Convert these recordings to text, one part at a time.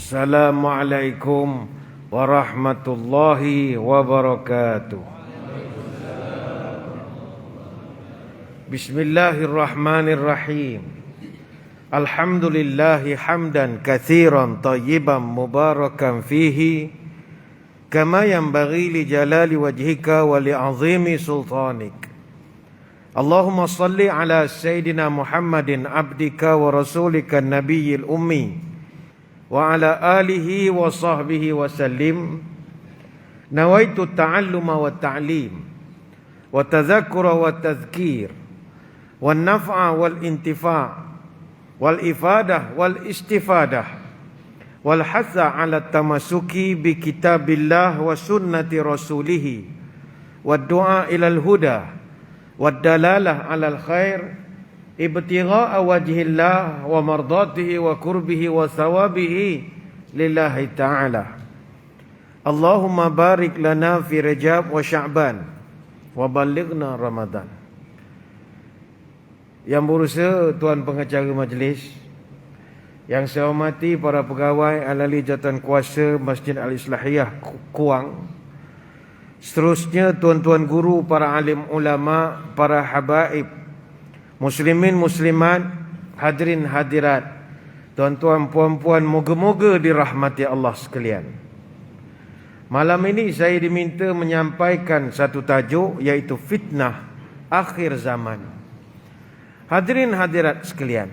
Assalamualaikum warahmatullahi wabarakatuh. Bismillahirrahmanirrahim. Alhamdulillahi hamdan katsiran tayyiban mubarakan fihi kama yanbaghi li jalali wajhika wa li 'azimi sultanik. Allahumma salli ala sayyidina Muhammadin abdika wa rasulika nabiyil ummi wa ala alihi wa sahbihi wa sallim. Nawaitu ta'alluma wa ta'lim wa tadhakkura wa tadhkir wa naf'a wal intifa' wal ifadah wal istifadah wal hatha ala tamasuki bi kitabillah wa sunnati rasulih wa du'a ilal huda wa dalalah alal khair ibtigha'a wajhillah wa mardatihi wa kurbihi wa thawabihi lillahi ta'ala. Allahumma barik lana fi Rajab wa Sya'ban wa balighna Ramadan. Yang berusaha Tuan Pengacara Majlis, yang saya hormati para pegawai ahli jawatan kuasa Masjid Al-Islahiyah Kuang, seterusnya tuan-tuan guru, para alim ulama, para habaib, muslimin muslimat, hadirin hadirat, tuan-tuan puan-puan, moga-moga dirahmati Allah sekalian. Malam ini saya diminta menyampaikan satu tajuk, iaitu fitnah akhir zaman. Hadirin hadirat sekalian,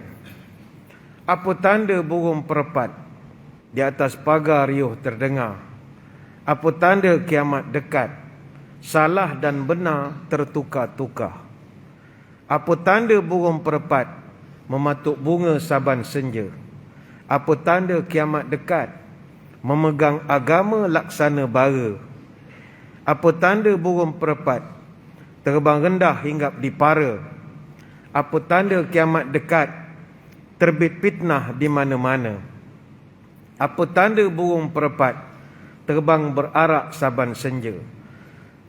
apa tanda burung perpat di atas pagar riuh terdengar? Apa tanda kiamat dekat? Salah dan benar tertukar-tukar. Apa tanda burung perpat mematuk bunga saban senja? Apa tanda kiamat dekat? Memegang agama laksana bara. Apa tanda burung perpat terbang rendah hinggap di para? Apa tanda kiamat dekat? Terbit fitnah di mana-mana. Apa tanda burung perpat terbang berarak saban senja?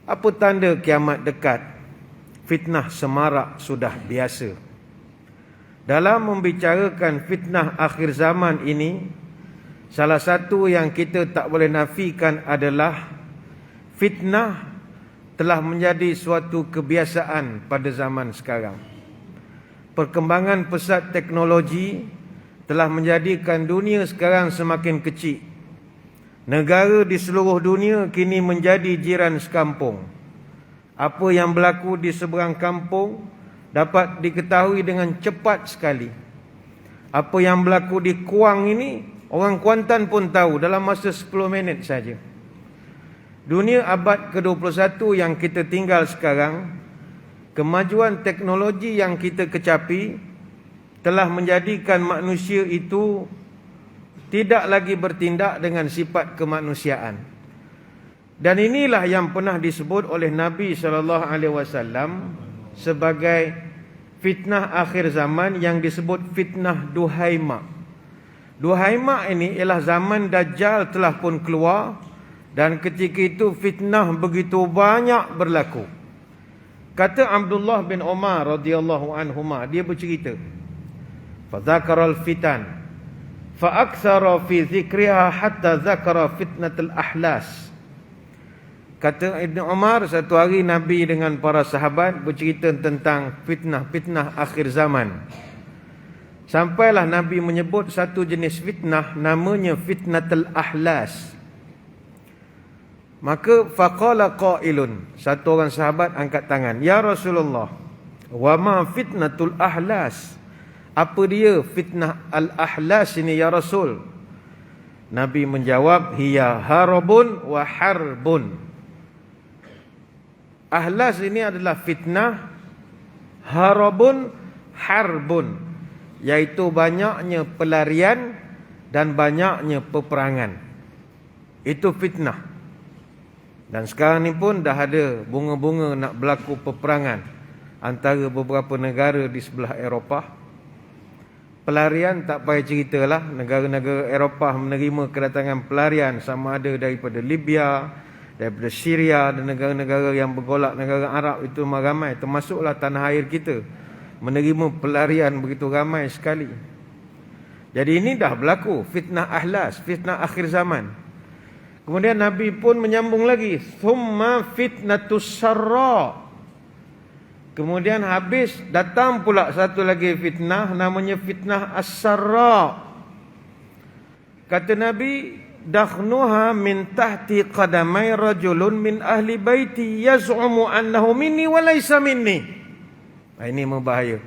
Apa tanda kiamat dekat? Fitnah semarak sudah biasa. Dalam membicarakan fitnah akhir zaman ini, salah satu yang kita tak boleh nafikan adalah fitnah telah menjadi suatu kebiasaan pada zaman sekarang. Perkembangan pesat teknologi telah menjadikan dunia sekarang semakin kecil. Negara di seluruh dunia kini menjadi jiran sekampung. Apa yang berlaku di seberang kampung dapat diketahui dengan cepat sekali. Apa yang berlaku di Kuang ini, orang Kuantan pun tahu dalam masa 10 minit saja. Dunia abad ke-21 yang kita tinggal sekarang, kemajuan teknologi yang kita kecapi telah menjadikan manusia itu tidak lagi bertindak dengan sifat kemanusiaan. Dan inilah yang pernah disebut oleh Nabi SAW sebagai fitnah akhir zaman, yang disebut fitnah Duhaimah. Duhaimah ini ialah zaman Dajjal telah pun keluar, dan ketika itu fitnah begitu banyak berlaku. Kata Abdullah bin Umar radhiyallahu anhuma, dia bercerita, fadzakaral fitan fa aktsara fi dzikriha hatta dzakara fitnatul ahlas. Kata Ibn Umar, satu hari Nabi dengan para sahabat bercerita tentang fitnah-fitnah akhir zaman. Sampailah Nabi menyebut satu jenis fitnah, namanya fitnatul ahlas. Maka faqala qailun, satu orang sahabat angkat tangan, ya Rasulullah, wa ma fitnatul ahlas? Apa dia fitnah al-ahlas ini ya Rasul? Nabi menjawab, hiya harabun wa harbun. Ahlas ini adalah fitnah, harabun, harbun, yaitu banyaknya pelarian dan banyaknya peperangan. Itu fitnah. Dan sekarang ni pun dah ada bunga-bunga nak berlaku peperangan antara beberapa negara di sebelah Eropah. Pelarian tak payah ceritalah, negara-negara Eropah menerima kedatangan pelarian sama ada daripada Libya, daripada Syria dan negara-negara yang bergolak, negara Arab itu ramai, termasuklah tanah air kita menerima pelarian begitu ramai sekali. Jadi ini dah berlaku fitnah ahlas, fitnah akhir zaman. Kemudian Nabi pun menyambung lagi, thumma fitnatus sarra. Kemudian habis datang pula satu lagi fitnah, namanya fitnah as-sarra. Kata Nabi, dakhnuha min tahti qadamai rajulun min ahli baiti yaz'umu annahu minni wa laysa minni. Ini membahaya.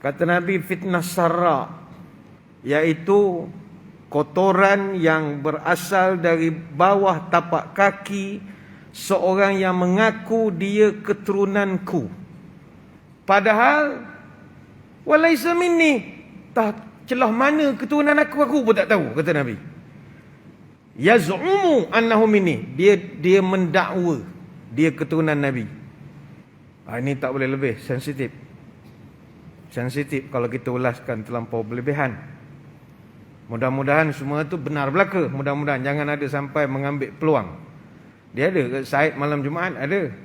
Kata Nabi, fitnah sarra, iaitu kotoran yang berasal dari bawah tapak kaki seorang yang mengaku dia keturunanku, padahal walaysa minni, celah mana keturunan aku pun tak tahu. Kata Nabi, yaz'umu annahu minni, dia mendakwa dia keturunan Nabi. Ini tak boleh lebih, sensitif kalau kita ulaskan terlampau berlebihan. Mudah-mudahan semua itu benar belaka. Mudah-mudahan jangan ada sampai mengambil peluang. Dia ada ke Said malam Jumaat? Ada.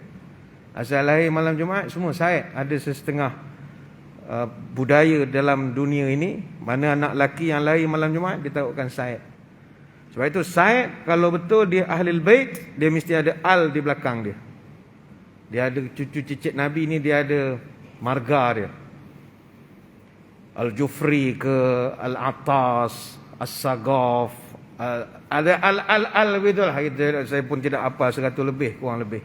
Asal lahir malam Jumaat semua Said. Ada setengah budaya dalam dunia ini, mana anak lelaki yang lahir malam Jumaat ditaruhkan Said. Sebab itu Said kalau betul dia Ahlul Bait, dia mesti ada al di belakang dia. Dia ada cucu cicit Nabi ni, dia ada marga dia. Al-Jufri ke Al-Atas, As-Sagaf, ada al betul. Saya pun tidak apa 100 lebih, kurang lebih.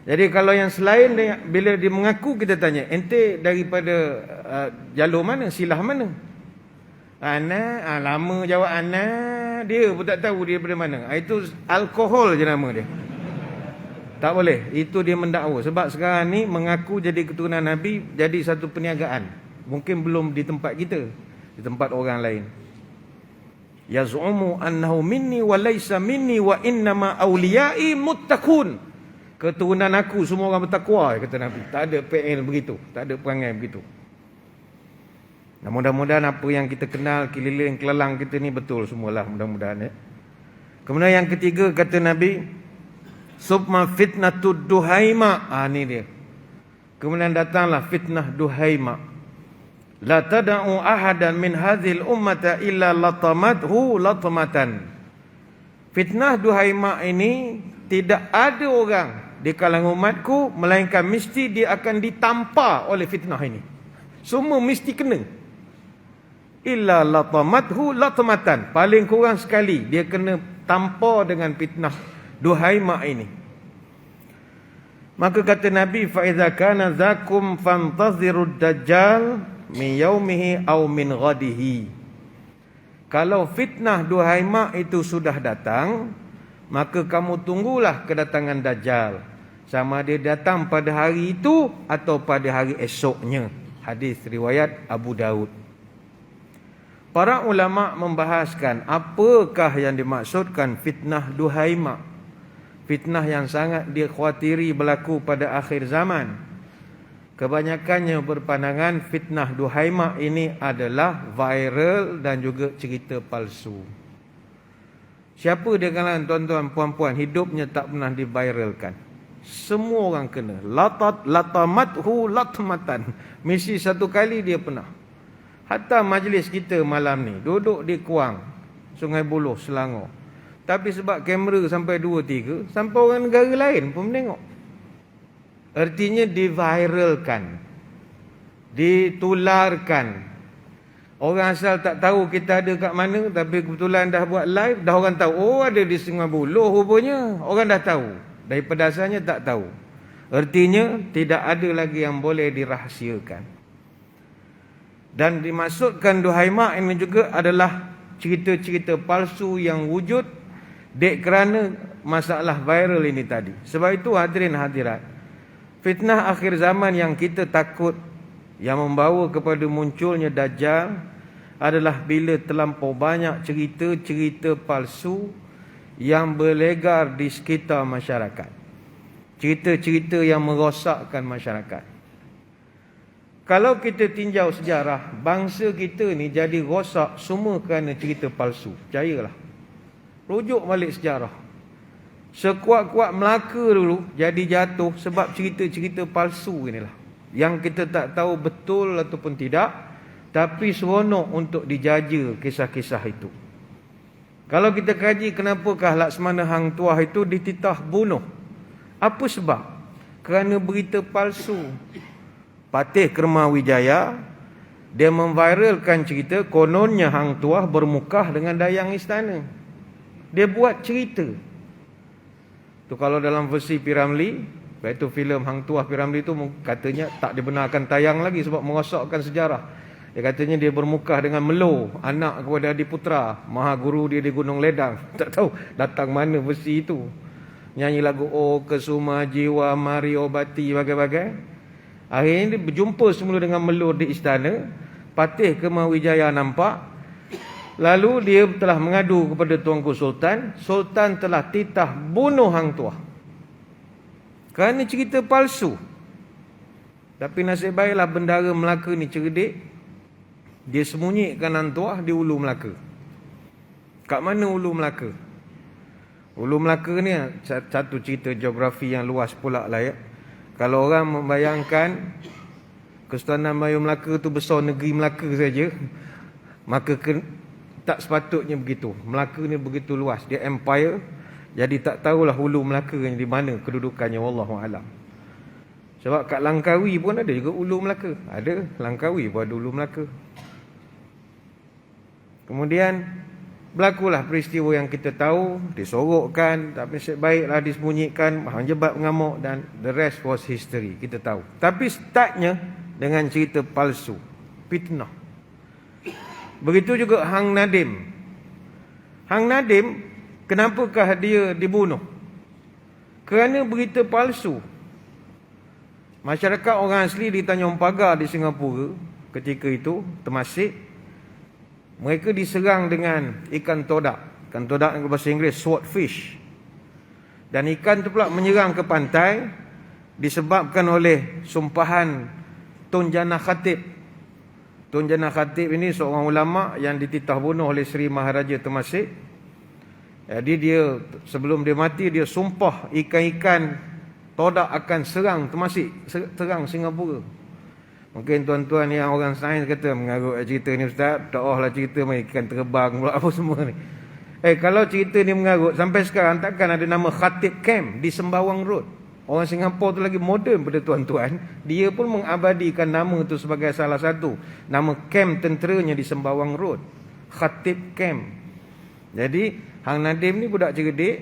Jadi kalau yang selain dia, bila dia mengaku, kita tanya, ente daripada jalur mana, silah mana? Ana, lama jawab ana, dia pun tak tahu dia daripada mana. Itu alkohol je nama dia. Tak boleh, itu dia mendakwa. Sebab sekarang ni mengaku jadi keturunan Nabi jadi satu perniagaan. Mungkin belum di tempat kita, di tempat orang lain. Yaz'umu annahu minni wa laysa minni wa innama awliyai muttaqun. Keturunan aku semua orang bertakwa, kata Nabi. Tak ada PL begitu, tak ada perangai begitu. Nah, mudah-mudahan apa yang kita kenal, keliling kelelang kita ni betul semualah, mudah-mudahan ya. Kemudian yang ketiga kata Nabi, summa fitnatud duhaima. Ni dia. Kemudian datanglah fitnah duhaima. La tada'u ahadan min hadhil ummata illa latamathu latmatan. Fitnah duhaima ini, tidak ada orang di kalangan umatku melainkan mesti dia akan ditampar oleh fitnah ini. Semua mesti kena. Illa latamathu latmatan, paling kurang sekali dia kena tampar dengan fitnah duhaima ini. Maka kata Nabi, fa idza kana zakum fantazirud dajjal min yaumihi aw min ghadihi. Kalau fitnah duhaima itu sudah datang, maka kamu tunggulah kedatangan Dajjal, sama dia datang pada hari itu atau pada hari esoknya. Hadis riwayat Abu Daud. Para ulama membahaskan apakah yang dimaksudkan fitnah duhaima, fitnah yang sangat dikhawatiri berlaku pada akhir zaman. Kebanyakannya berpandangan fitnah duhaima ini adalah viral dan juga cerita palsu. Siapa di kalangan tuan-tuan puan-puan hidupnya tak pernah diviralkan? Semua orang kena. Latamathu latmatan. Mesti satu kali dia pernah. Hatta majlis kita malam ni duduk di Kuang, Sungai Buloh, Selangor. Tapi sebab kamera sampai 2-3, sampai orang negara lain pun menengok. Artinya diviralkan, ditularkan. Orang asal tak tahu kita ada kat mana, tapi kebetulan dah buat live, dah orang tahu. Oh, ada di Sungai Buloh rupanya. Orang dah tahu. Daripada asalnya tak tahu. Artinya tidak ada lagi yang boleh dirahsiakan. Dan dimaksudkan duhaima ini juga adalah cerita-cerita palsu yang wujud dek kerana masalah viral ini tadi. Sebab itu hadirin hadirat, fitnah akhir zaman yang kita takut, yang membawa kepada munculnya Dajjal, adalah bila terlampau banyak cerita-cerita palsu yang berlegar di sekitar masyarakat. Cerita-cerita yang merosakkan masyarakat. Kalau kita tinjau sejarah, bangsa kita ni jadi rosak semua kerana cerita palsu. Percayalah. Rujuk balik sejarah. Sekuat-kuat Melaka dulu jadi jatuh sebab cerita-cerita palsu inilah. Yang kita tak tahu betul ataupun tidak, tapi seronok untuk dijaja kisah-kisah itu. Kalau kita kaji kenapakah Laksmana Hang Tuah itu dititah bunuh? Apa sebab? Kerana berita palsu. Patih Kermawijaya, dia memviralkan cerita kononnya Hang Tuah bermukah dengan dayang istana. Dia buat cerita. Tu kalau dalam versi P.Ramlee, iaitu filem Hang Tuah P.Ramlee tu katanya tak dibenarkan tayang lagi sebab merosakkan sejarah. Dia katanya dia bermukah dengan Melo, anak kepada Adiputra, maha guru dia di Gunung Ledang. Tak tahu datang mana versi itu. Nyanyi lagu Oh Kesuma Jiwa Mari Obati bagai-bagai. Akhirnya dia berjumpa semula dengan Melo di istana. Patih Kermawijaya nampak. Lalu dia telah mengadu kepada Tuanku Sultan. Sultan telah titah bunuh Hang Tuah kerana cerita palsu. Tapi nasib baiklah bendara Melaka ni cerdik. Dia sembunyikan Hang Tuah di Ulu Melaka. Kat mana Ulu Melaka? Ulu Melaka ni satu cerita geografi yang luas pula lah ya. Kalau orang membayangkan Kesultanan Melayu Melaka tu besar negeri Melaka saja, maka tak sepatutnya begitu. Melaka ni begitu luas, dia empire. Jadi tak tahulah Hulu Melaka ni di mana kedudukannya, wallahu alam. Sebab kat Langkawi pun ada juga Ulu Melaka. Ada Langkawi pun ada Ulu Melaka. Kemudian berlakulah peristiwa yang kita tahu, disorokkan, tapi nasib baiklah disembunyikan, Hang Jebat mengamuk dan the rest was history, kita tahu. Tapi startnya dengan cerita palsu, fitnah. Begitu juga Hang Nadim. Hang Nadim, kenapakah dia dibunuh? Kerana berita palsu. Masyarakat orang asli di Tanjung Pagar di Singapura ketika itu, Temasek, mereka diserang dengan ikan todak. Ikan todak dalam bahasa Inggeris swordfish. Dan ikan tu pula menyerang ke pantai disebabkan oleh sumpahan Tun Jana Khatib. Tun Jana Khatib ini seorang ulama yang dititah bunuh oleh Seri Maharaja Temasek. Jadi dia sebelum dia mati dia sumpah ikan-ikan todak akan serang Temasek, serang Singapura. Mungkin tuan-tuan yang orang sains kata mengarut cerita ni ustaz, tak lah cerita main ikan terbang pula apa semua ni. Kalau cerita ni mengarut sampai sekarang takkan ada nama Khatib Camp di Sembawang Road. Orang Singapura tu lagi moden pada tuan-tuan, dia pun mengabadikan nama tu sebagai salah satu nama camp tenteranya di Sembawang Road, Khatib Camp. Jadi Hang Nadim ni budak cerdik,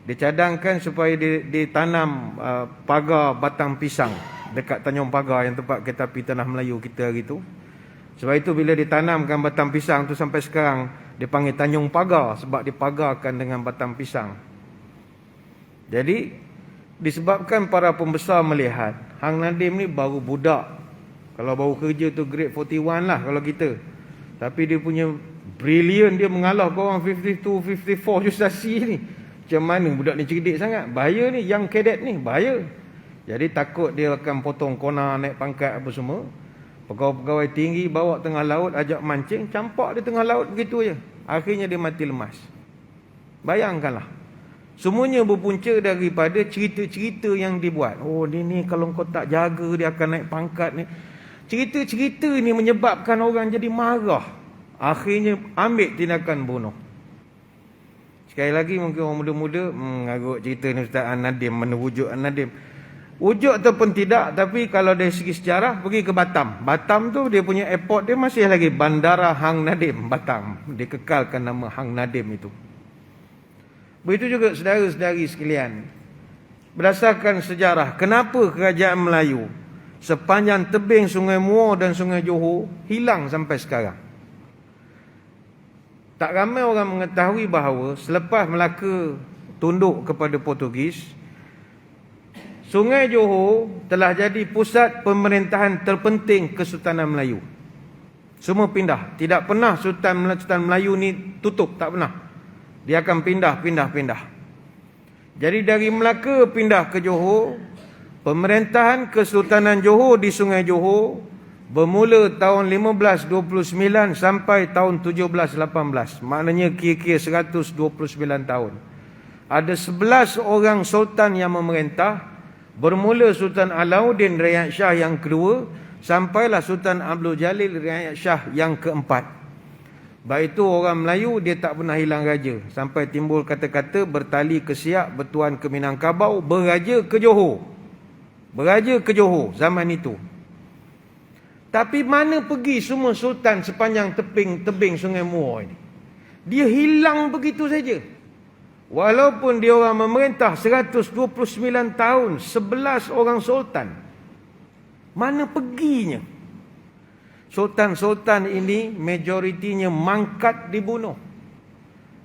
dicadangkan supaya ditanam pagar batang pisang dekat Tanjung Pagar yang tempat kereta api Tanah Melayu kita hari tu. Sebab itu bila ditanamkan batang pisang tu sampai sekarang dipanggil Tanjung Pagar sebab dipagarkan dengan batang pisang. Jadi disebabkan para pembesar melihat Hang Nadim ni baru budak. Kalau baru kerja tu grade 41 lah kalau kita. Tapi dia punya brilliant, dia mengalah ke orang 52, 54 justasi ni. Macam mana budak ni cerdik sangat. Bahaya ni, young cadet ni, bahaya. Jadi takut dia akan potong kona, naik pangkat apa semua. Pegawai-pegawai tinggi bawa tengah laut, ajak mancing, campak di tengah laut begitu je. Akhirnya dia mati lemas. Bayangkanlah. Semuanya berpunca daripada cerita-cerita yang dibuat. Oh ni kalau kau tak jaga dia akan naik pangkat ni. Cerita-cerita ni menyebabkan orang jadi marah. Akhirnya ambil tindakan bunuh. Sekali lagi mungkin orang muda-muda mengarut cerita ni Ustaz An-Nadim, mana wujud An-Nadim. Wujud ataupun tidak, tapi kalau dari segi sejarah pergi ke Batam. Batam tu dia punya airport dia masih lagi Bandara Hang Nadim Batam. Dikekalkan nama Hang Nadim itu. Begitu juga saudara-saudari sekalian. Berdasarkan sejarah, kenapa kerajaan Melayu sepanjang tebing Sungai Muar dan Sungai Johor hilang sampai sekarang? Tak ramai orang mengetahui bahawa selepas Melaka tunduk kepada Portugis, Sungai Johor telah jadi pusat pemerintahan terpenting Kesultanan Melayu. Semua pindah. Tidak pernah Sultan Melayu ni tutup, tak pernah. Dia akan pindah. Jadi dari Melaka pindah ke Johor, pemerintahan Kesultanan Johor di Sungai Johor bermula tahun 1529 sampai tahun 1718. Maknanya kira-kira 129 tahun. Ada 11 orang sultan yang memerintah. Bermula Sultan Alauddin Rayyan Shah yang kedua sampailah Sultan Abdul Jalil Riayat Shah yang keempat. Baik itu orang Melayu dia tak pernah hilang raja. Sampai timbul kata-kata bertali ke Siak, bertuan ke Minangkabau, beraja ke Johor. Beraja ke Johor zaman itu. Tapi mana pergi semua sultan sepanjang tebing Sungai Muar ini? Dia hilang begitu saja. Walaupun dia orang memerintah 129 tahun, 11 orang sultan. Mana perginya? Sultan-sultan ini majoritinya mangkat dibunuh.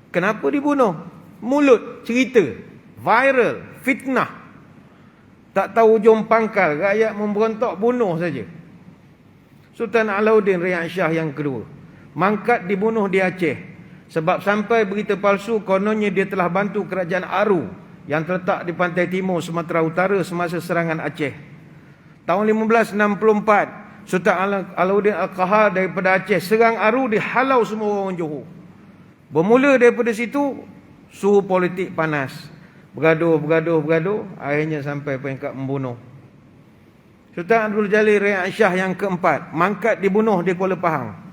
Kenapa dibunuh? Mulut, cerita, viral, fitnah. Tak tahu ujung pangkal, rakyat memberontak bunuh saja. Sultan Alauddin Riayat Shah yang kedua, mangkat dibunuh di Aceh. Sebab sampai berita palsu kononnya dia telah bantu kerajaan Aru yang terletak di pantai timur Sumatera Utara semasa serangan Aceh. Tahun 1564, Sultan Alauddin Al-Qahar daripada Aceh serang Aru, dihalau semua orang Johor. Bermula daripada situ, suhu politik panas. Bergaduh, akhirnya sampai peringkat membunuh. Sultan Abdul Jalil Riayat Shah yang keempat, mangkat dibunuh di Kuala Pahang.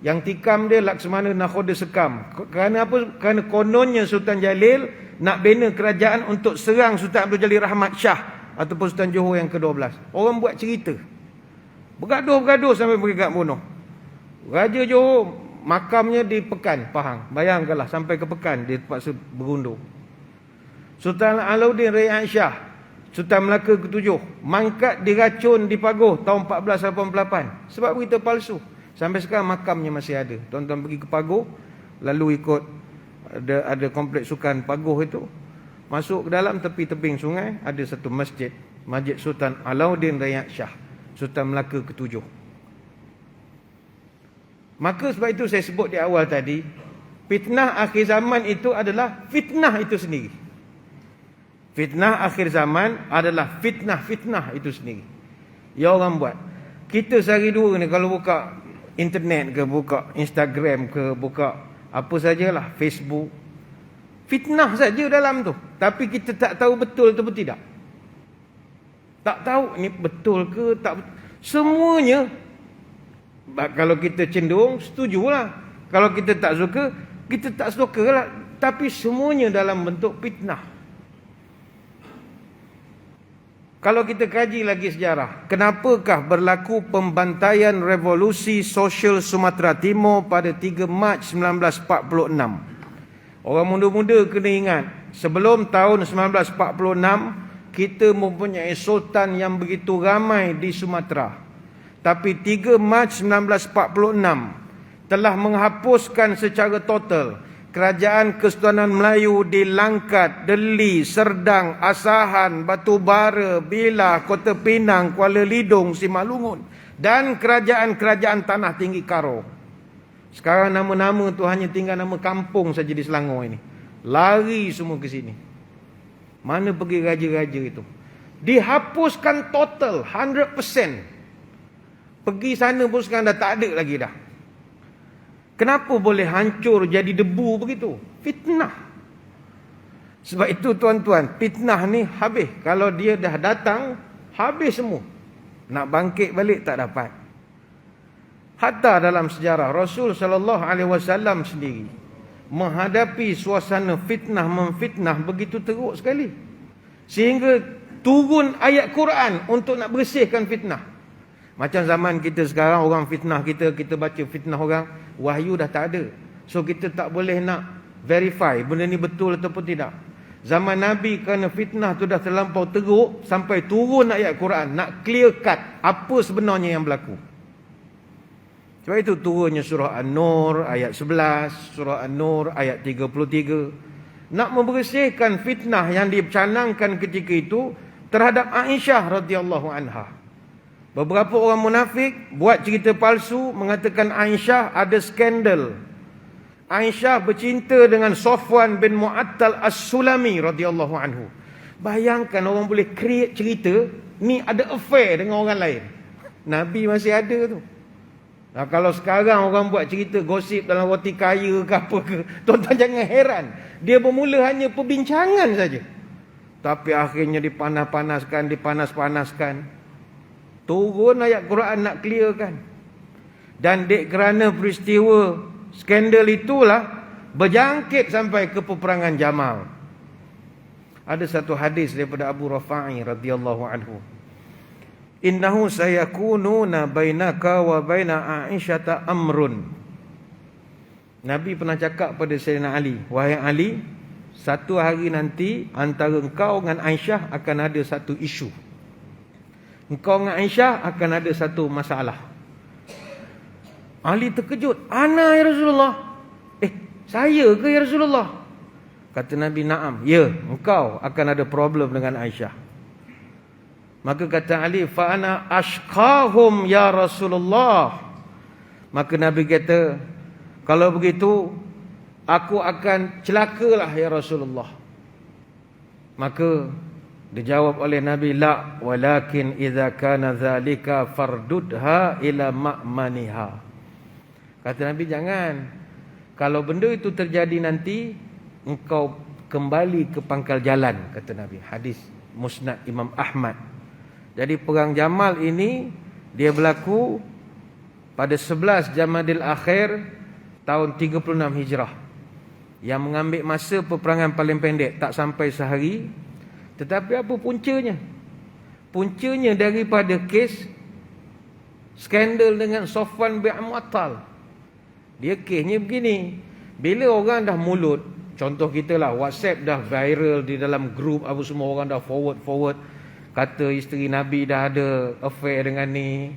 Yang tikam dia Laksamana Nakhoda Sekam. Kerana apa? Kerana kononnya Sultan Jalil nak bina kerajaan untuk serang Sultan Abdul Jalil Rahmat Shah ataupun Sultan Johor yang ke-12. Orang buat cerita. Bergaduh sampai peringkat bunuh. Raja Johor makamnya di Pekan, Pahang. Bayangkanlah sampai ke Pekan dia terpaksa berundur. Sultan Alauddin Riayat Shah, Sultan Melaka ke-7, mangkat diracun di Pagoh tahun 1488 sebab berita palsu. Sampai sekarang makamnya masih ada. Tuan-tuan pergi ke Pagoh, lalu ikut ada kompleks sukan Pagoh itu, masuk ke dalam tepi tebing sungai ada satu masjid, Masjid Sultan Alauddin Riayat Shah, Sultan Melaka ke-7. Maka sebab itu saya sebut di awal tadi, fitnah akhir zaman itu adalah fitnah itu sendiri. Fitnah akhir zaman adalah fitnah itu sendiri. Ya orang buat. Kita sehari dua ni kalau buka internet ke, buka Instagram ke, buka apa sajalah, Facebook, fitnah saja dalam tu. Tapi kita tak tahu betul atau tidak. Tak tahu ni betul ke tak betul. Semuanya, kalau kita cenderung setujulah. Kalau kita tak suka, kita tak suka lah. Tapi semuanya dalam bentuk fitnah. Kalau kita kaji lagi sejarah, kenapakah berlaku pembantaian revolusi sosial Sumatera Timur pada 3 Mac 1946? Orang muda-muda kena ingat, sebelum tahun 1946, kita mempunyai sultan yang begitu ramai di Sumatera. Tapi 3 Mac 1946 telah menghapuskan secara total Kerajaan Kesultanan Melayu di Langkat, Deli, Serdang, Asahan, Batu Bara, Bila, Kota Pinang, Kuala Lidong, Simalungun dan kerajaan-kerajaan Tanah Tinggi Karo. Sekarang nama-nama tu hanya tinggal nama kampung saja di Selangor ini. Lari semua ke sini. Mana pergi raja-raja itu? Dihapuskan total 100%. Pergi sana pun sekarang dah tak ada lagi dah. Kenapa boleh hancur jadi debu begitu? Fitnah. Sebab itu tuan-tuan, fitnah ni habis. Kalau dia dah datang, habis semua. Nak bangkit balik tak dapat. Hatta dalam sejarah Rasul SAW sendiri menghadapi suasana fitnah memfitnah begitu teruk sekali. Sehingga turun ayat Quran untuk nak bersihkan fitnah. Macam zaman kita sekarang, orang fitnah kita baca fitnah orang, wahyu dah tak ada. So kita tak boleh nak verify benda ni betul ataupun tidak. Zaman Nabi kerana fitnah tu dah terlampau teruk, sampai turun ayat Quran nak clear cut apa sebenarnya yang berlaku. Sebab itu turunnya surah An-Nur ayat 11, surah An-Nur ayat 33, nak membersihkan fitnah yang dicanangkan ketika itu terhadap Aisyah radhiyallahu anha. Beberapa orang munafik buat cerita palsu mengatakan Aisyah ada skandal. Aisyah bercinta dengan Safwan bin Mu'attal As-Sulami radhiyallahu anhu. Bayangkan orang boleh create cerita ni ada affair dengan orang lain. Nabi masih ada tu. Nah, kalau sekarang orang buat cerita gosip dalam roti kaya ke apa ke, tuan-tuan jangan heran. Dia bermula hanya perbincangan saja. Tapi akhirnya dipanas-panaskan. Turun ayat Quran nak clearkan. Dan kerana peristiwa skandal itulah berjangkit sampai ke peperangan Jamal. Ada satu hadis daripada Abu Rafa'i radhiyallahu anhu. Innahu sayakununa bainaka wa baina Aisyata amrun. Nabi pernah cakap pada Sayyidina Ali, wahai Ali, satu hari nanti antara engkau dengan Aisyah akan ada satu isu. Engkau dengan Aisyah akan ada satu masalah. Ali terkejut. Ana ya Rasulullah. Saya ke ya Rasulullah? Kata Nabi, na'am. Ya, engkau akan ada problem dengan Aisyah. Maka kata Ali, fa ana ashqahum ya Rasulullah. Maka Nabi kata, kalau begitu aku akan celakalah ya Rasulullah. Maka dijawab oleh Nabi, la walakin idza kana zalika fardudha ila ma'maniha. Kata Nabi, jangan. Kalau benda itu terjadi nanti, engkau kembali ke pangkal jalan, kata Nabi. Hadis Musnad Imam Ahmad. Jadi perang Jamal ini dia berlaku pada 11 Jamadil Akhir tahun 36 Hijrah. Yang mengambil masa peperangan paling pendek, tak sampai sehari. Tetapi apa puncanya? Puncanya daripada kes skandal dengan Safwan bin Mu'attal. Dia kesnya begini. Bila orang dah mulut, contoh kita lah, WhatsApp dah viral di dalam grup, apa semua orang dah forward. Kata isteri Nabi dah ada affair dengan ni.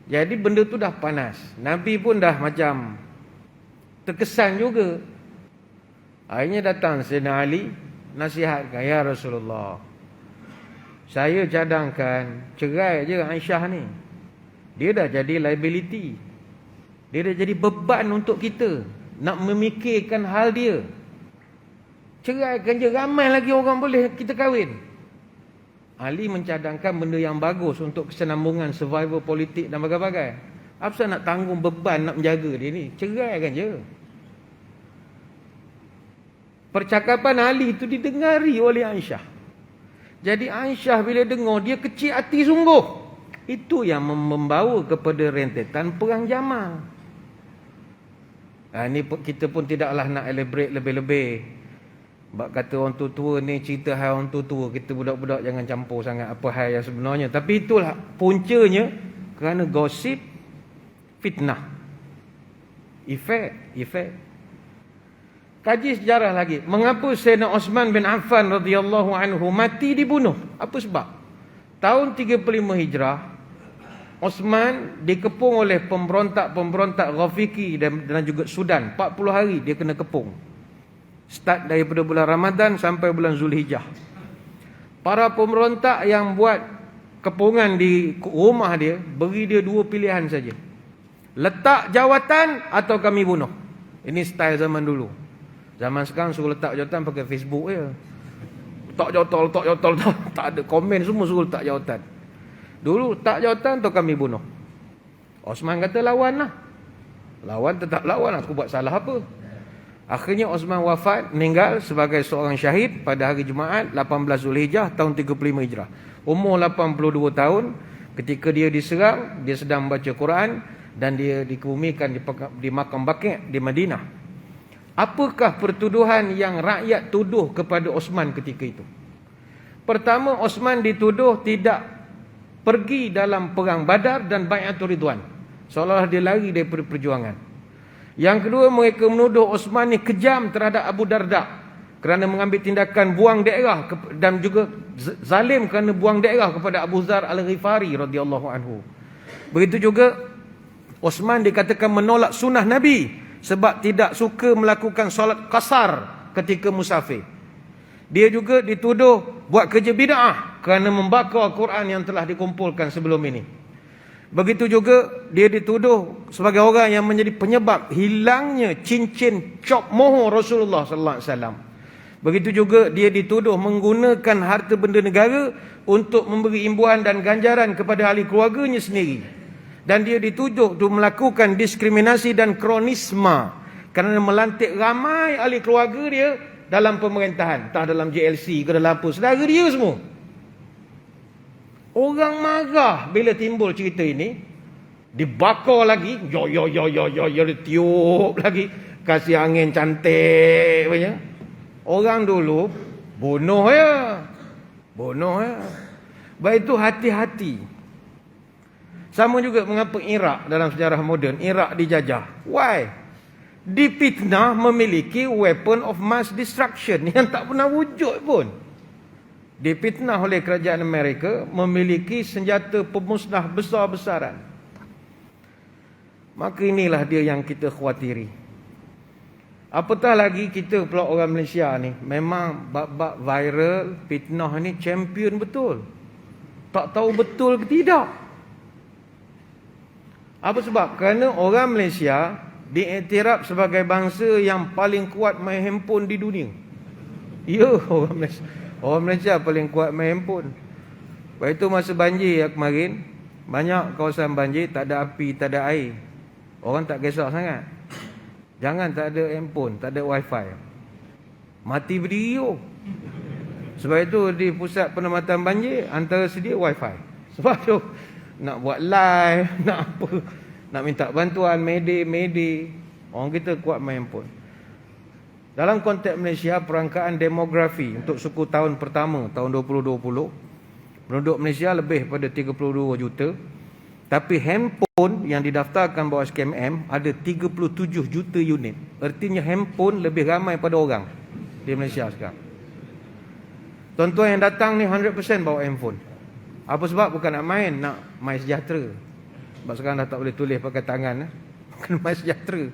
Jadi benda tu dah panas. Nabi pun dah macam terkesan juga. Akhirnya datang Sayyidina Ali, nasihatkan, ya Rasulullah, saya cadangkan cerai je Aisyah ni. Dia dah jadi liability. Dia dah jadi beban untuk kita nak memikirkan hal dia. Ceraikan je, ramai lagi orang boleh kita kahwin. Ali mencadangkan benda yang bagus untuk kesenambungan survival politik dan bagai-bagai. Apa sebab nak tanggung beban nak menjaga dia ni? Ceraikan je. Percakapan Ali itu didengari oleh Aisyah. Jadi Aisyah bila dengar, dia kecil hati sungguh. Itu yang membawa kepada rentetan perang Jamal. Ini kita pun tidaklah nak elaborate lebih-lebih. Sebab kata orang tua-tua ni, cerita hal orang tua-tua, kita budak-budak jangan campur sangat apa hal yang sebenarnya. Tapi itulah puncanya kerana gosip, fitnah, efek. Kaji sejarah lagi. Mengapa Sayyidina Osman bin Affan radhiyallahu anhu mati dibunuh? Apa sebab? Tahun 35 Hijrah, Osman dikepung oleh pemberontak Rafiki dan juga Sudan. 40 hari dia kena kepung. Start daripada bulan Ramadan sampai bulan Zulhijjah. Para pemberontak yang buat kepungan di rumah dia, beri dia dua pilihan saja. Letak jawatan atau kami bunuh. Ini style zaman dulu. Zaman sekarang suruh letak jawatan pakai Facebook je. Letak jawatan. Tak ada komen, semua suruh letak jawatan. Dulu letak jawatan atau kami bunuh. Osman kata lawan lah. Lawan tetap lawan, aku buat salah apa? Akhirnya Osman wafat, meninggal sebagai seorang syahid pada hari Jumaat 18 Zulhijjah tahun 35 Hijrah. Umur 82 tahun. Ketika dia diserang, dia sedang membaca Quran dan dia dikebumikan di makam Baqi' di Madinah. Apakah pertuduhan yang rakyat tuduh kepada Osman ketika itu? Pertama, Osman dituduh tidak pergi dalam perang Badar dan Bai'atul Ridwan. Seolah-olah dia lari daripada perjuangan. Yang kedua, mereka menuduh Osman ni kejam terhadap Abu Darda kerana mengambil tindakan buang daerah dan juga zalim kerana buang daerah kepada Abu Dzar Al-Ghifari radhiyallahu anhu. Begitu juga Osman dikatakan menolak sunnah Nabi sebab tidak suka melakukan solat qasar ketika musafir. Dia juga dituduh buat kerja bid'ah kerana membakar Quran yang telah dikumpulkan sebelum ini. Begitu juga dia dituduh sebagai orang yang menjadi penyebab hilangnya cincin cop mohon Rasulullah sallallahu alaihi wasallam. Begitu juga dia dituduh menggunakan harta benda negara untuk memberi imbuhan dan ganjaran kepada ahli keluarganya sendiri. Dan dia dituduh untuk melakukan diskriminasi dan kronisma kerana melantik ramai ahli keluarga dia dalam pemerintahan, entah dalam JLC ke dalam apa, saudara dia semua. Orang marah bila timbul cerita ini. Dibakar lagi. Yo, tiup lagi. Kasih angin cantik punya. Orang dulu bunuh ya. Baik itu hati-hati. Sama juga mengapa Iraq dalam sejarah moden. Iraq dijajah. Why? Dipitnah memiliki weapon of mass destruction yang tak pernah wujud pun. Dipitnah oleh kerajaan Amerika memiliki senjata pemusnah besar-besaran. Maka inilah dia yang kita khawatiri. Apatah lagi kita pula orang Malaysia ni, memang bab-bab viral, fitnah ni champion betul. Tak tahu betul ke tidak. Apa sebab? Kerana orang Malaysia diiktiraf sebagai bangsa yang paling kuat main handphone di dunia. Ya, orang Malaysia. Orang Malaysia paling kuat main handphone. Lepas itu masa banjir yang kemarin, banyak kawasan banjir tak ada api, tak ada air. Orang tak kisah sangat. Jangan tak ada handphone, tak ada wifi. Mati berdiri. Sebab itu di pusat penamatan banjir, antara sedia wifi. Sebab tu nak buat live, nak apa, nak minta bantuan, Mayday. Orang kita kuat main handphone. Dalam konteks Malaysia, perangkaan demografi untuk suku tahun pertama, tahun 2020, penduduk Malaysia lebih pada 32 juta. Tapi handphone yang didaftarkan bawah skema M ada 37 juta unit. Artinya handphone lebih ramai pada orang di Malaysia sekarang. Tuan-tuan yang datang ni 100% bawa handphone. Apa sebab? Bukan nak main, nak My Sejahtera. Sebab sekarang dah tak boleh tulis pakai tangan. Bukan My Sejahtera.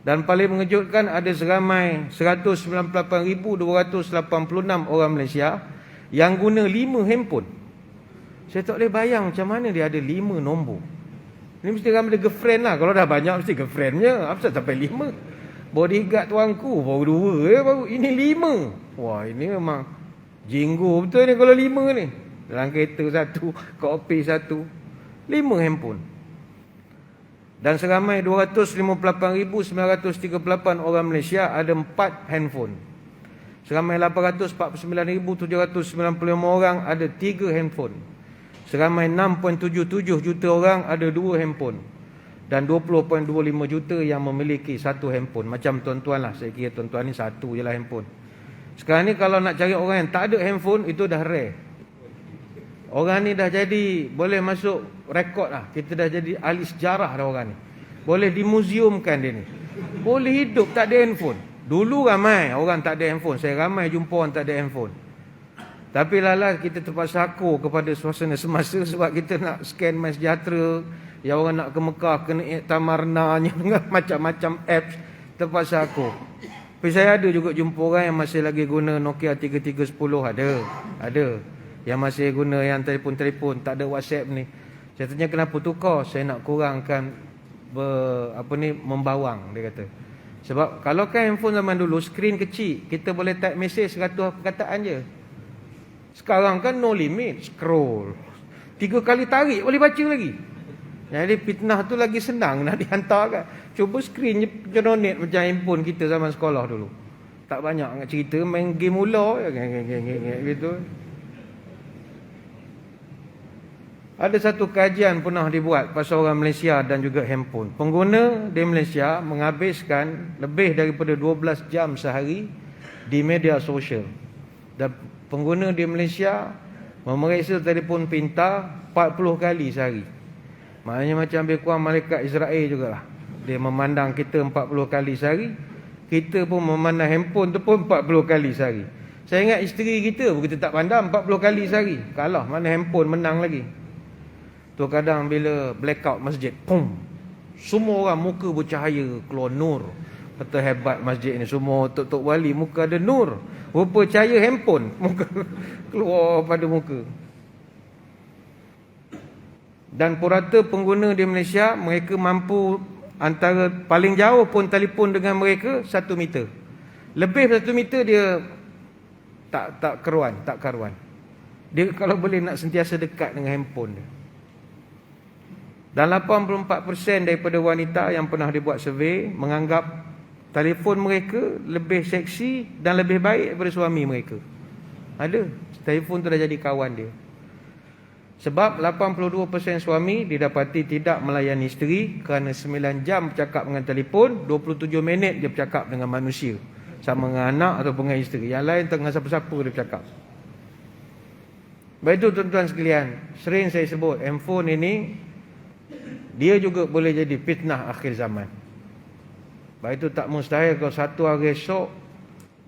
Dan paling mengejutkan, ada seramai 198,286 orang Malaysia yang guna 5 handphone. Saya tak boleh bayang macam mana dia ada 5 nombor. Ini mesti ramai dia girlfriend lah. Kalau dah banyak mesti girlfriendnya. Apa sampai 5? Bodyguard tuanku baru 2 baru. Ini 5. Wah, ini memang jinggu betul ni kalau 5 ni. Dalam kereta 1, kopi 1, 5 handphone. Dan seramai 258,938 orang Malaysia ada 4 handphone. Seramai 849,795 orang ada 3 handphone. Seramai 6.77 juta orang ada 2 handphone. Dan 20.25 juta yang memiliki 1 handphone. Macam tuan-tuan lah, saya kira tuan-tuan ni 1 je lah handphone. Sekarang ni kalau nak cari orang yang tak ada handphone, itu dah rare. Orang ni dah jadi, boleh masuk rekod lah. Kita dah jadi ahli sejarah dah orang ni. Boleh dimuseumkan dia ni. Boleh hidup tak ada handphone. Dulu ramai orang tak ada handphone. Saya ramai jumpa orang tak ada handphone. Tapi lala kita terpaksa aku kepada suasana semasa. Sebab kita nak scan My Sejahtera. Yang orang nak ke Mekah, kena Tamarna, macam-macam apps. Terpaksa aku. Tapi saya ada juga jumpa orang yang masih lagi guna Nokia 3310. Ada. Yang masih guna yang telefon-telefon, tak ada WhatsApp ni. Saya tanya kenapa tukar? Saya nak kurangkan membawang, dia kata. Sebab kalau kan handphone zaman dulu skrin kecil, kita boleh type mesej 100 perkataan je. Sekarang kan no limit, scroll. 3 kali tarik boleh baca lagi. Jadi fitnah tu lagi senang nak dihantarkan. Cuba skrin je jeronit macam handphone kita zaman sekolah dulu. Tak banyak nak cerita, main game ular gitu. Ada satu kajian pernah dibuat pasal orang Malaysia dan juga handphone. Pengguna di Malaysia menghabiskan lebih daripada 12 jam sehari di media sosial. Dan pengguna di Malaysia memeriksa telefon pintar 40 kali sehari. Maknanya macam lebih kurang malaikat Israel jugalah. Dia memandang kita 40 kali sehari. Kita pun memandang handphone tu pun 40 kali sehari. Saya ingat isteri kita pun kita tak pandang 40 kali sehari. Kalah, mana handphone menang lagi. Tu kadang bila blackout masjid, pum, semua orang muka bercahaya, keluar nur. Kata hebat masjid ni, semua tok-tok wali muka ada nur. Rupa cahaya handphone, muka keluar pada muka. Dan purata pengguna di Malaysia, mereka mampu antara paling jauh pun telefon dengan mereka 1 meter. Lebih 1 meter dia tak karuan. Dia kalau boleh nak sentiasa dekat dengan handphone dia. Dan 84% daripada wanita yang pernah dibuat survey menganggap telefon mereka lebih seksi dan lebih baik daripada suami mereka. Ada. Telefon tu dah jadi kawan dia. Sebab 82% suami didapati tidak melayani isteri kerana 9 jam bercakap dengan telefon, 27 minit dia bercakap dengan manusia. Sama dengan anak atau dengan isteri. Yang lain tengah siapa-siapa dia bercakap. Baik itu tuan-tuan sekalian, sering saya sebut handphone ini dia juga boleh jadi fitnah akhir zaman. Baik itu tak mustahil kalau satu hari esok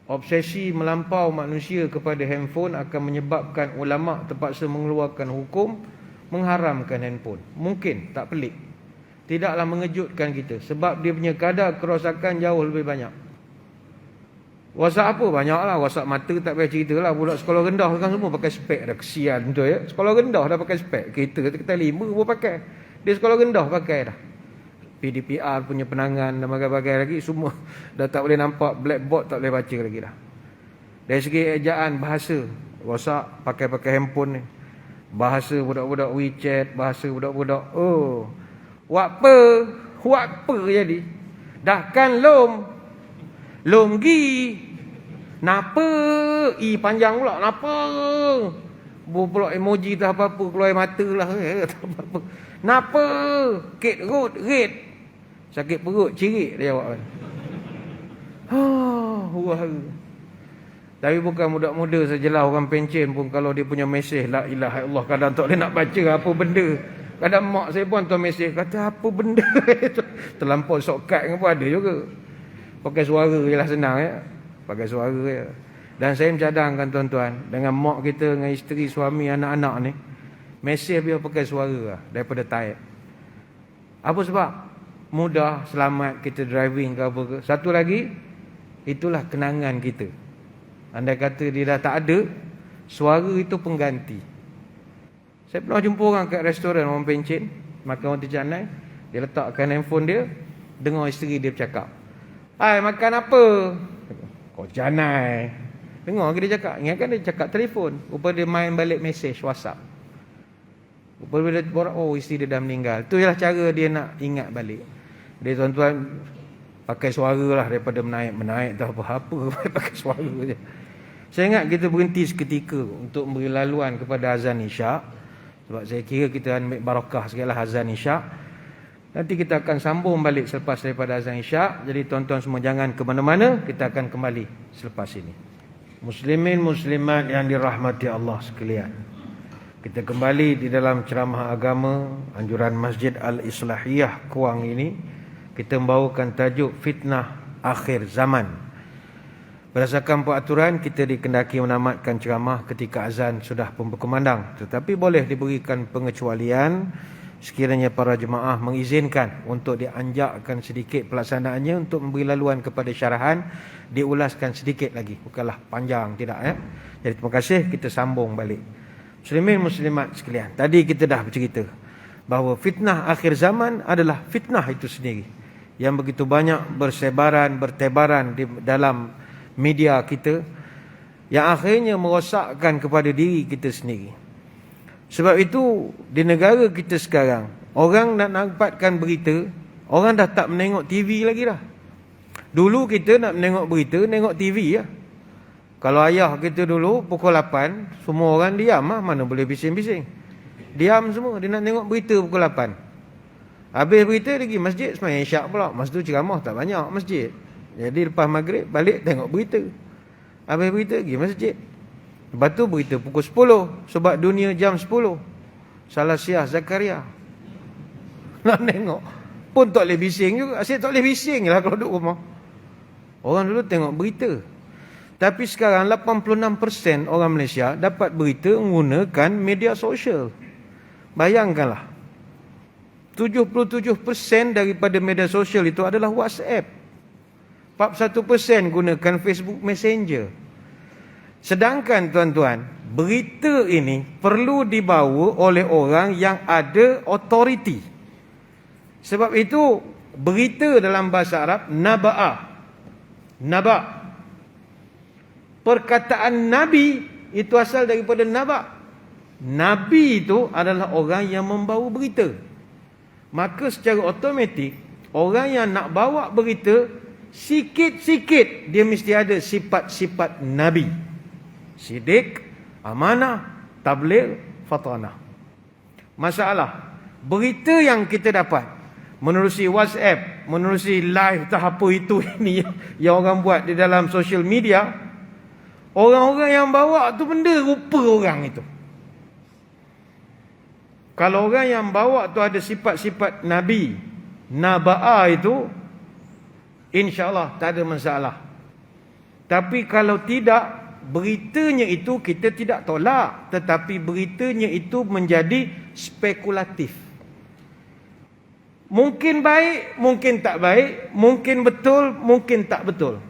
obsesi melampau manusia kepada handphone akan menyebabkan ulama terpaksa mengeluarkan hukum mengharamkan handphone. Mungkin, tak pelik. Tidaklah mengejutkan kita sebab dia punya kadar kerosakan jauh lebih banyak. WhatsApp apa? Banyaklah. WhatsApp mata tak payah cerita lah. Budak sekolah rendah kan semua pakai spek dah. Kesian betul ya. Sekolah rendah dah pakai spek. Kita 5 pun pakai. Dia sekolah rendah pakai dah. PDPR punya penangan dan bagai-bagai lagi semua dah tak boleh nampak, blackboard tak boleh baca lagi dah. Dari segi ejaan bahasa, WhatsApp pakai handphone ni. Bahasa budak-budak WeChat, bahasa budak-budak apa jadi? Dah kan lom gi. Napa? I panjang pula. Napa? Pula emoji tak apa-apa, keluar mata lah. Tak apa-apa. Napa? Kek road, red. Sakit perut, cirit dia jawab kan. Wah. Tapi bukan muda-muda sajalah, orang pencen pun kalau dia punya mesej la ilaha illallah kadang tak boleh nak baca apa benda. Kadang mak saya pun hantar mesej kata apa benda. Terlampau shortcut pun ada juga. Pakai suara je lah, senang ya. Pakai suara je. Dan saya mencadangkan tuan-tuan, dengan mak kita, dengan isteri, suami, anak-anak ni, mesej biar pakai suara lah, daripada type. Apa sebab? Mudah, selamat kita driving ke apa ke. Satu lagi, itulah kenangan kita. Andai kata dia dah tak ada, suara itu pengganti. Saya pernah jumpa orang kat restoran, orang pencen, makan roti canai. Dia letakkan handphone dia, dengar isteri dia bercakap. Hai, makan apa? Roti canai. Dengar ke dia cakap. Ingatkan dia cakap telefon. Rupa dia main balik mesej WhatsApp. Rupa dia borak, isteri dia dah meninggal. Itu ialah cara dia nak ingat balik. Dia tuan-tuan pakai suara lah daripada menaik tak apa-apa. Pakai suara je. Saya ingat kita berhenti seketika untuk memberi laluan kepada azan isyak. Sebab saya kira kita ambil barakah sekali lah azan isyak. Nanti kita akan sambung balik selepas daripada azan isyak. Jadi tuan-tuan semua jangan ke mana-mana. Kita akan kembali selepas ini. Muslimin muslimat yang dirahmati Allah sekalian. Kita kembali di dalam ceramah agama anjuran Masjid Al-Islahiyah Kuang ini. Kita membawakan tajuk fitnah akhir zaman. Berdasarkan peraturan, kita dikendaki menamatkan ceramah ketika azan sudah pun berkumandang. Tetapi boleh diberikan pengecualian sekiranya para jemaah mengizinkan untuk dianjakkan sedikit pelaksanaannya untuk memberi laluan kepada syarahan, diulaskan sedikit lagi. Bukanlah panjang, tidak ya. Jadi terima kasih, kita sambung balik. Muslimin muslimat sekalian, tadi kita dah bercerita bahawa fitnah akhir zaman adalah fitnah itu sendiri yang begitu banyak bertebaran di dalam media kita, yang akhirnya merosakkan kepada diri kita sendiri. Sebab itu di negara kita sekarang, orang nak dapatkan berita, orang dah tak menengok TV lagi dah. Dulu kita nak menengok berita, tengok TV ya. Kalau ayah kita dulu pukul 8, semua orang diam lah, mana boleh bising-bising. Diam semua, dia nak tengok berita pukul 8. Habis berita dia pergi masjid, semayang isyak pula. Masa tu ceramah tak banyak masjid. Jadi lepas maghrib balik tengok berita. Habis berita pergi masjid. Lepas tu berita pukul 10, sebab dunia jam 10. Salah Syah Zakaria. Nak tengok pun tak boleh bising juga. Asyik tak boleh bising lah kalau duduk rumah. Orang dulu tengok berita. Tapi sekarang 86% orang Malaysia dapat berita menggunakan media sosial. Bayangkanlah, 77% daripada media sosial itu adalah WhatsApp. 41% gunakan Facebook Messenger. Sedangkan tuan-tuan, berita ini perlu dibawa oleh orang yang ada authority. Sebab itu berita dalam bahasa Arab naba'ah. Naba'. Perkataan Nabi itu asal daripada naba'. Nabi itu adalah orang yang membawa berita. Maka secara automatik, orang yang nak bawa berita, sikit-sikit dia mesti ada sifat-sifat Nabi. Sidik, amanah, tabligh, fatanah. masalah. Berita yang kita dapat menerusi WhatsApp, menerusi live tak apa itu ini yang orang buat di dalam social media, orang-orang yang bawa tu benda rupa orang itu. Kalau orang yang bawa tu ada sifat-sifat Nabi, Naba'a itu, insya-Allah tak ada masalah. Tapi kalau tidak, beritanya itu kita tidak tolak, tetapi beritanya itu menjadi spekulatif. Mungkin baik, mungkin tak baik, mungkin betul, mungkin tak betul.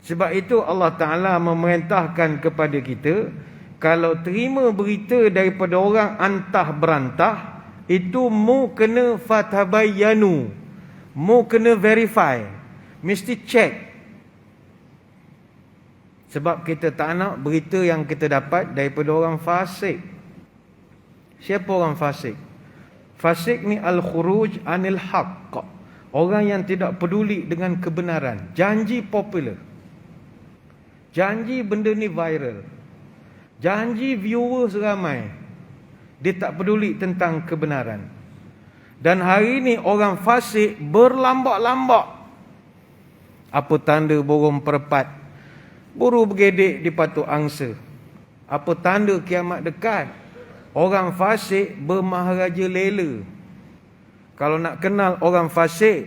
Sebab itu Allah Ta'ala memerintahkan kepada kita, kalau terima berita daripada orang antah berantah, itu mu kena fatabayyanu, mu kena verify, mesti check. Sebab kita tak nak berita yang kita dapat daripada orang fasik. Siapa orang fasik? Fasik ni al-khuruj anil haqq. Orang yang tidak peduli dengan kebenaran. Janji popular. Janji benda ni viral. Janji viewers ramai. Dia tak peduli tentang kebenaran. Dan hari ni orang fasik berlambak-lambak. Apa tanda burung perpat? Buru bergedek di patuk angsa. Apa tanda kiamat dekat? Orang fasik bermaharaja lela. Kalau nak kenal orang fasik,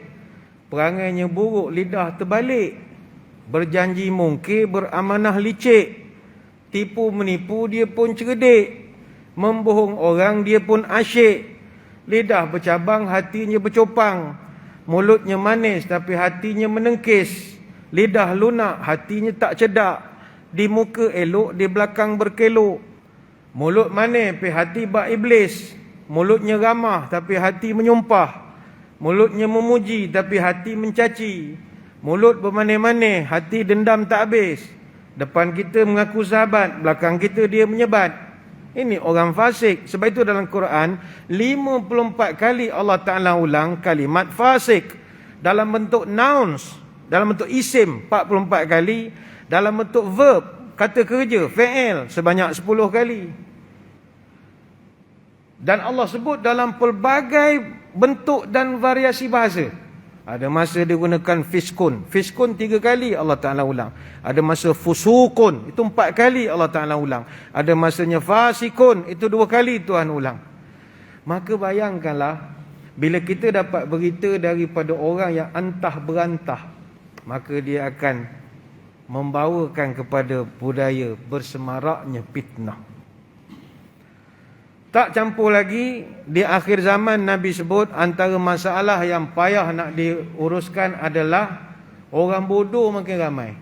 perangainya buruk, lidah terbalik, berjanji mungkir, beramanah licik, tipu menipu dia pun cerdik, membohong orang dia pun asyik, lidah bercabang hatinya bercopang, mulutnya manis tapi hatinya menengkis, lidah lunak hatinya tak cedak, di muka elok di belakang berkelok. Mulut manis tapi hati bak iblis. Mulutnya ramah tapi hati menyumpah. Mulutnya memuji tapi hati mencaci. Mulut bermanis-manis, hati dendam tak habis. Depan kita mengaku sahabat, belakang kita dia menyebat. Ini orang fasik. Sebab itu dalam Quran 54 kali Allah Ta'ala ulang kalimat fasik. Dalam bentuk nouns, dalam bentuk isim 44 kali, dalam bentuk verb, kata kerja, fi'il, sebanyak 10 kali. Dan Allah sebut dalam pelbagai bentuk dan variasi bahasa. Ada masa dia gunakan fiskun. Fiskun 3 kali Allah Ta'ala ulang. Ada masa fusukun. Itu 4 kali Allah Ta'ala ulang. Ada masanya fasikun. Itu 2 kali Tuhan ulang. Maka bayangkanlah, bila kita dapat berita daripada orang yang antah berantah, maka dia akan membawakan kepada budaya bersemaraknya fitnah. Tak campur lagi, di akhir zaman Nabi sebut antara masalah yang payah nak diuruskan adalah orang bodoh makin ramai.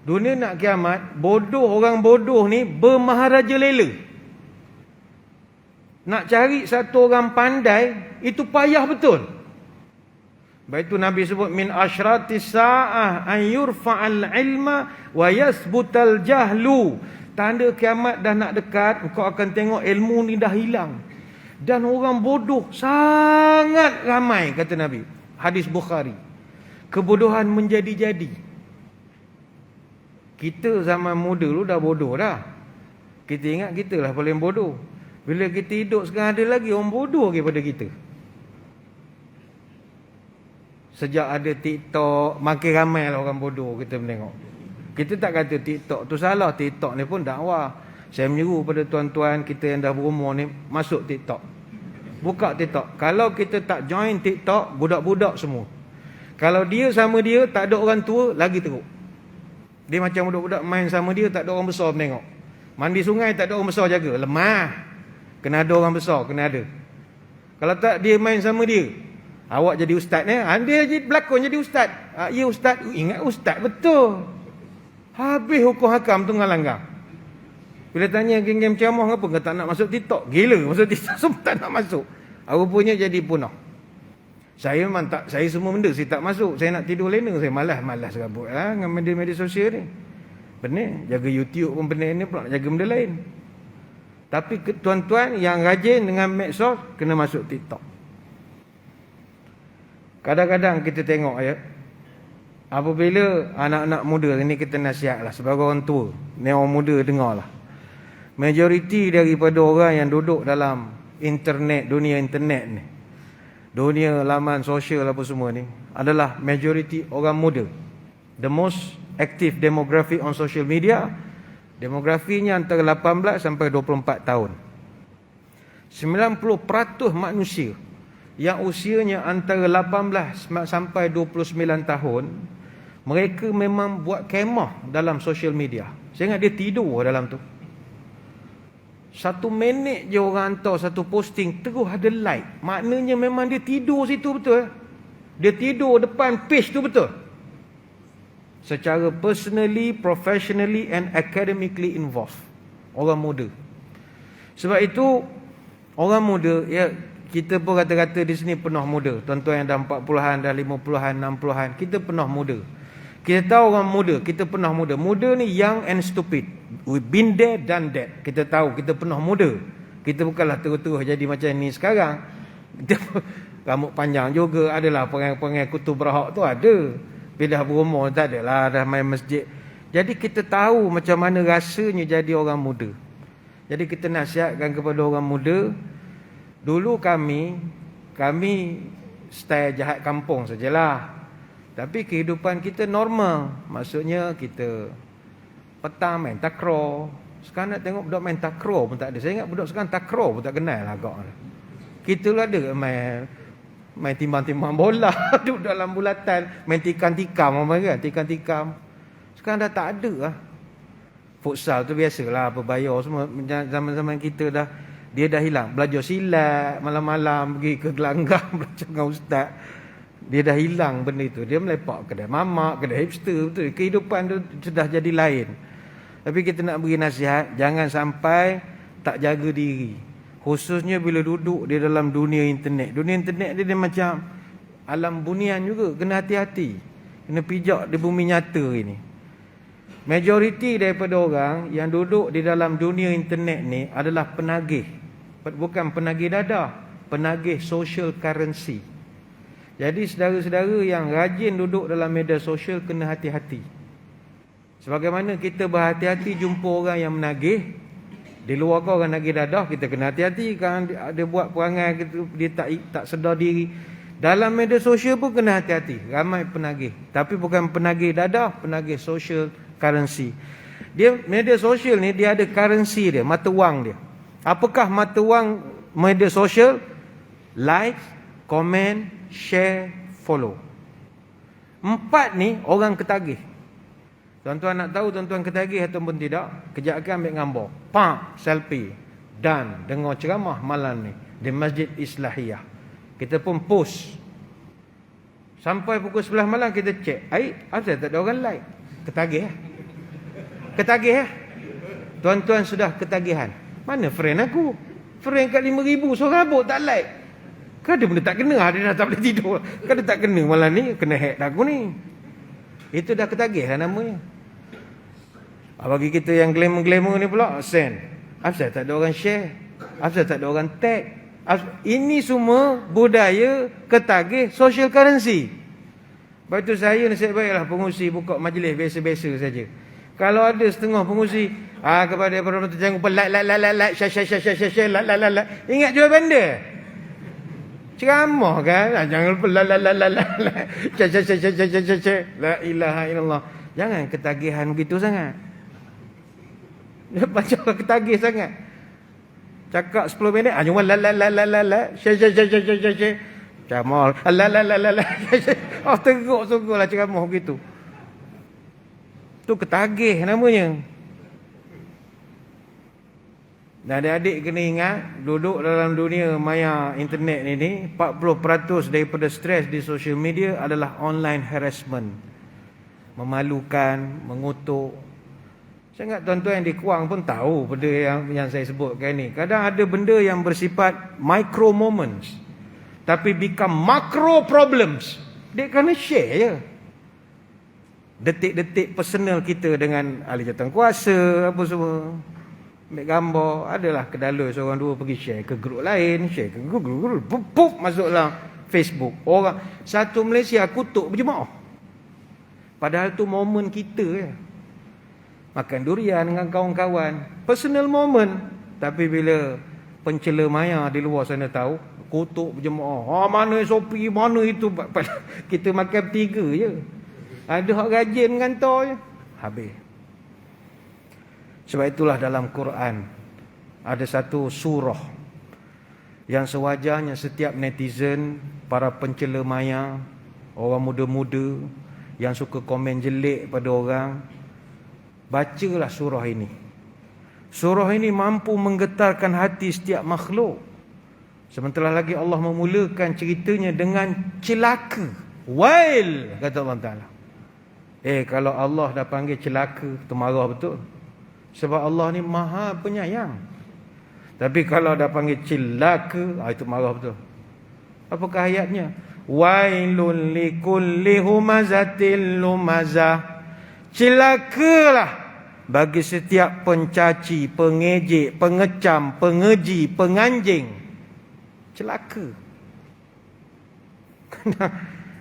Dunia nak kiamat, bodoh, orang bodoh ni bermaharaja lela. Nak cari satu orang pandai, itu payah betul. Baik itu Nabi sebut min asyratis sa'ah an yurfa'al ilma wa yasbutal jahlu. Tanda kiamat dah nak dekat, engkau akan tengok ilmu ni dah hilang. Dan orang bodoh sangat ramai, kata Nabi. Hadis Bukhari. Kebodohan menjadi-jadi. Kita zaman muda dulu dah bodoh dah. Kita ingat kita lah paling bodoh. Bila kita hidup sekarang ada lagi orang bodoh daripada kita. Sejak ada TikTok, makin ramai lah orang bodoh kita menengok. Kita tak kata TikTok tu salah. TikTok ni pun dakwah. Saya menyeru pada tuan-tuan kita yang dah berumur ni, masuk TikTok. Buka TikTok. Kalau kita tak join TikTok, budak-budak semua. Kalau dia sama dia, tak ada orang tua, lagi teruk. Dia macam budak-budak main sama dia, tak ada orang besar menengok. Mandi sungai, tak ada orang besar jaga. Lemah. Kena ada orang besar, kena ada. Kalau tak dia main sama dia, awak jadi ustaz ni, dia jadi berlakon jadi ustaz. Ya ustaz, ingat ustaz betul. Habis hukum hakam tu ngalanggang. Bila tanya geng-geng ceramah, apa kau tak nak masuk TikTok? Gila masuk TikTok, semua tak nak masuk. Rupanya jadi punah. Saya memang tak, saya semua benda saya tak masuk. Saya nak tidur lena, saya malas rabut dengan media-media sosial ni. Benar, jaga YouTube pun benar ni, pula nak jaga benda lain. Tapi tuan-tuan yang rajin dengan medsos kena masuk TikTok. Kadang-kadang kita tengok ya, apabila anak-anak muda ni, kita nasihatlah sebagai orang tua, ni orang muda dengarlah. majoriti daripada orang yang duduk dalam internet, dunia internet ni, dunia laman sosial apa semua ni, adalah majoriti orang muda. The most active demographic on social media, demografinya antara 18 sampai 24 tahun. 90% manusia yang usianya antara 18 sampai 29 tahun, mereka memang buat kemah dalam social media. Saya ingat dia tidur dalam tu. 1 minit je orang hantar satu posting, terus ada like. Maknanya memang dia tidur situ betul. Dia tidur depan page tu betul. Secara personally, professionally and academically involved. Orang muda. Sebab itu orang muda, ya, kita pun kata-kata di sini penuh muda. Tuan-tuan yang dah 40-an, dah 50-an, 60-an, kita penuh muda. Kita tahu orang muda, kita penuh muda. Muda ni young and stupid. We've been there, done that. Kita tahu, kita penuh muda. Kita bukanlah terus-terus jadi macam ni sekarang. Kita rambut panjang juga, adalah perangai-perangai kutub berhak tu ada. Bila berumur tak adalah, dah main masjid. Jadi kita tahu macam mana rasanya jadi orang muda. Jadi kita nasihatkan kepada orang muda, dulu kami style jahat kampung sajalah. Tapi kehidupan kita normal. Maksudnya kita petang main takraw. Sekarang nak tengok budak main takraw pun tak ada. Saya ingat budak sekarang takraw pun tak kenal lah agak. Kita lah ada main timbang-timbang bola. Duduk dalam bulatan. Main tikam-tikam kan? Tikam-tikam. Sekarang dah tak ada lah. Futsal tu biasalah, berbayar semua. Zaman-zaman kita dah, dia dah hilang. Belajar silat, malam-malam pergi ke gelanggang belajar dengan ustaz. Dia dah hilang benda itu. Dia melepak kedai mamak, kedai hipster, betul. Kehidupan tu sudah jadi lain. Tapi kita nak beri nasihat, jangan sampai tak jaga diri. Khususnya bila duduk di dalam dunia internet. Dunia internet dia macam alam bunian juga. Kena hati-hati. Kena pijak di bumi nyata ini. Majoriti daripada orang yang duduk di dalam dunia internet ni adalah penagih. Bukan penagih dadah, penagih social currency. Jadi saudara-saudara yang rajin duduk dalam media sosial kena hati-hati. Sebagaimana kita berhati-hati jumpa orang yang menagih, di luar kau orang nagih dadah, kita kena hati-hati. Kan dia buat perangai dia tak sedar diri. Dalam media sosial pun kena hati-hati. Ramai penagih, tapi bukan penagih dadah, penagih social currency. Dia media sosial ni dia ada currency dia, mata wang dia. Apakah mata wang media sosial? Like, comment, share, follow. 4 ni orang ketagih. Tuan-tuan nak tahu tuan-tuan ketagih ataupun tidak? Kejap ambil gambar, pak, selfie, dan dengar ceramah malam ni di Masjid Islahiyah. Kita pun post. Sampai pukul 11 malam kita cek. Asal tak ada orang like? Ketagih. Ketagih. Tuan-tuan sudah ketagihan. Mana friend aku? Friend kat 5,000 seorang rabuk tak like. Kan ada benda tak kena, dia dah tak boleh tidur. Kan dia tak kena malam ni, kena hack dah aku ni. Itu dah ketagih lah namanya. Bagi kita yang glamour-glamour ni pula, send. Asal tak ada orang share? Asal tak ada orang tag? Ini semua budaya ketagih social currency. Sebab itu saya nasihat baiklah pengurusi buka majlis biasa-biasa saja. Kalau ada setengah pengurusi kepada para penonton jangan lupa like, share, like. Ingat jual benda. Ceramah kan, jangan lupa la ilaha illallah. Jangan ketagihan begitu sangat. Macam ketagih sangat. Cakap 10 minit cuma share ceramah teruk sungguhlah ceramah begitu. Tu ketagih namanya. Dan adik-adik kena ingat, duduk dalam dunia maya internet ini, 40% daripada stres di social media adalah online harassment. Memalukan, mengutuk. Saya ingat tuan-tuan yang di Kuang pun tahu benda yang saya sebutkan ni. Kadang ada benda yang bersifat micro moments, tapi become macro problems. Dia kena share je. Detik-detik personal kita dengan ahli jawatankuasa, apa semua. Ambil gambar, adalah kedalui seorang dua pergi share ke grup lain, share ke grup, pup, masuklah Facebook. Orang satu Malaysia kutuk berjemaah. Padahal tu momen kita je. makan durian dengan kawan-kawan, personal moment. Tapi bila pencela maya di luar sana tahu, kutuk berjemaah, mana Sopi, mana itu, kita makan 3 je. Ada hak rajin kantor je, habis. Sebab itulah dalam Quran ada satu surah yang sewajarnya setiap netizen, para pencela maya, orang muda-muda yang suka komen jelek pada orang, bacalah surah ini. Surah ini mampu menggetarkan hati setiap makhluk. Sementara lagi Allah memulakan ceritanya dengan celaka. Wail, kata Allah Ta'ala. Kalau Allah dah panggil celaka, tu marah betul. Sebab Allah ni maha penyayang. Tapi kalau dah panggil celaka, itu marah betul. Apakah ayatnya? Wailul likulli humazatil lumazah. Celakalah bagi setiap pencaci, pengejek, pengecam, pengeji, penganjing. Celaka.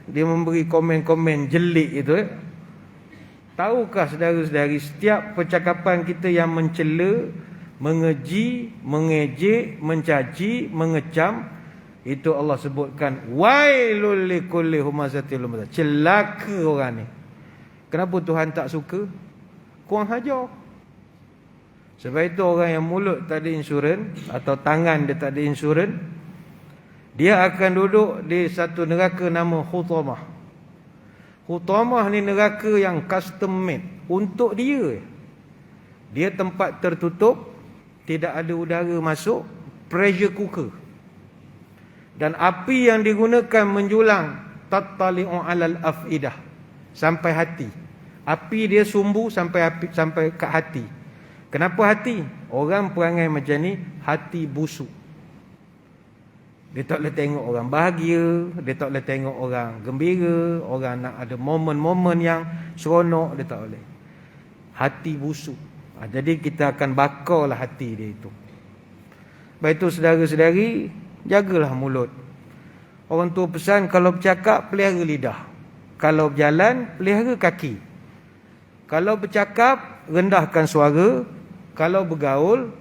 Dia memberi komen-komen jelek itu. Tahukah saudara-saudari, setiap percakapan kita yang mencela, mengeji, mengejek, mencaci, mengecam, itu Allah sebutkan wailul likulli humazatil lumazah. Celaka orang ni. Kenapa Tuhan tak suka? Kurang hajar. Sebab itu orang yang mulut tak ada insurans atau tangan dia tak ada insurans, dia akan duduk di satu neraka nama Hutamah. Hutamah ni neraka yang custom made untuk dia. Dia tempat tertutup, tidak ada udara masuk, pressure cooker. Dan api yang digunakan menjulang tattali'u 'alal afidah, sampai hati. Api dia sumbu sampai ke hati. Kenapa hati? Orang perangai macam ni, hati busuk. Dia tak boleh tengok orang bahagia, dia tak boleh tengok orang gembira, orang nak ada momen-momen yang seronok, dia tak boleh. Hati busuk. Jadi kita akan bakarlah hati dia itu. Baik itu saudara-saudari, jagalah mulut. Orang tua pesan, kalau bercakap, pelihara lidah. Kalau berjalan, pelihara kaki. Kalau bercakap, rendahkan suara. Kalau bergaul,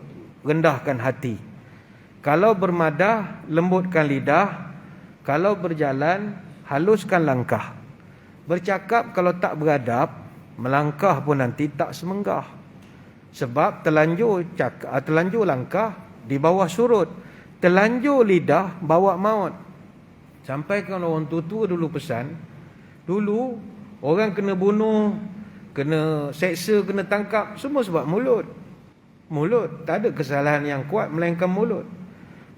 rendahkan hati. Kalau bermadah, lembutkan lidah. Kalau berjalan, haluskan langkah. Bercakap kalau tak beradab, melangkah pun nanti tak semenggah. Sebab terlanjur langkah di bawah surut, terlanjur lidah bawa maut. Sampaikan orang tua-tua dulu pesan, dulu orang kena bunuh, kena seksa, kena tangkap, semua sebab mulut. Mulut, tak ada kesalahan yang kuat melainkan mulut.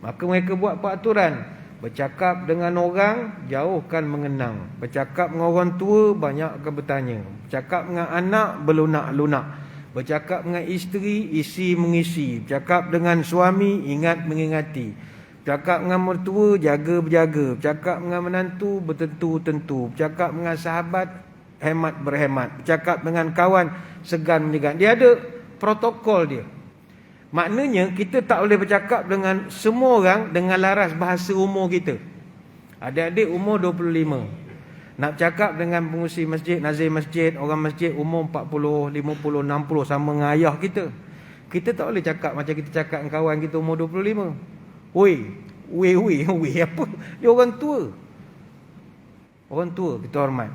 Maka mereka buat peraturan, bercakap dengan orang, jauhkan mengenang. Bercakap dengan orang tua, banyakkan bertanya. Bercakap dengan anak, berlunak-lunak. Bercakap dengan isteri, isi mengisi. Bercakap dengan suami, ingat mengingati. Bercakap dengan mertua, jaga berjaga. Bercakap dengan menantu, bertentu-tentu. Bercakap dengan sahabat, hemat berhemat. Bercakap dengan kawan, segan menyegan. Dia ada protokol dia. Maknanya kita tak boleh bercakap dengan semua orang dengan laras bahasa umur kita. Adik-adik umur 25. Nak bercakap dengan pengurusi masjid, nazir masjid, orang masjid umur 40, 50, 60 sama dengan ayah kita. Kita tak boleh cakap macam kita cakap dengan kawan kita umur 25. Weh apa? Dia orang tua. Orang tua kita hormat.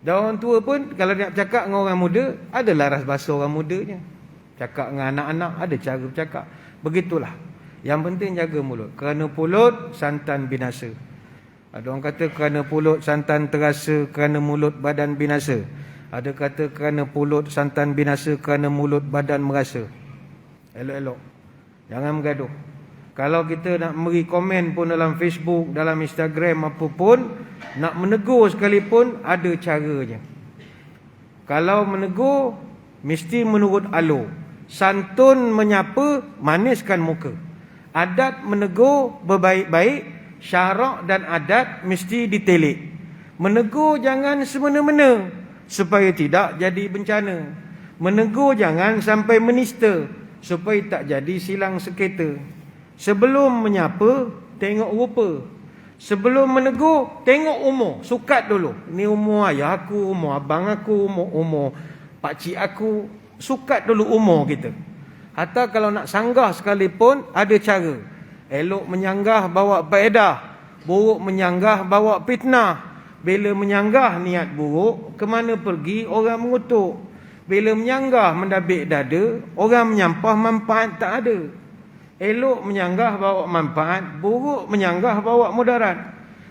Dan orang tua pun kalau nak bercakap dengan orang muda, ada laras bahasa orang mudanya. Cakap dengan anak-anak, ada cara bercakap. Begitulah. Yang penting jaga mulut. Kerana mulut, santan binasa. Ada orang kata kerana mulut, santan terasa, kerana mulut, badan binasa. Ada kata kerana mulut, santan binasa, kerana mulut, badan merasa. Elok-elok. Jangan bergaduh. Kalau kita nak beri komen pun dalam Facebook, dalam Instagram, apa pun, nak menegur sekalipun, ada caranya. Kalau menegur, mesti menurut alur. Santun menyapa, maniskan muka. Adat menegur berbaik-baik, syarak dan adat mesti ditelik. Menegur jangan semena-mena, supaya tidak jadi bencana. Menegur jangan sampai menista, supaya tak jadi silang seketa. Sebelum menyapa, tengok rupa. Sebelum menegur, tengok umur. Sukat dulu. Ini umur ayah aku, umur abang aku, umur pakcik aku, sukat dulu umur kita. Hatta kalau nak sanggah sekalipun ada cara. Elok menyanggah bawa faedah, buruk menyanggah bawa fitnah. Bila menyanggah niat buruk, ke mana pergi orang mengutuk. Bila menyanggah mendabik dada, orang menyampah manfaat tak ada. Elok menyanggah bawa manfaat, buruk menyanggah bawa mudarat.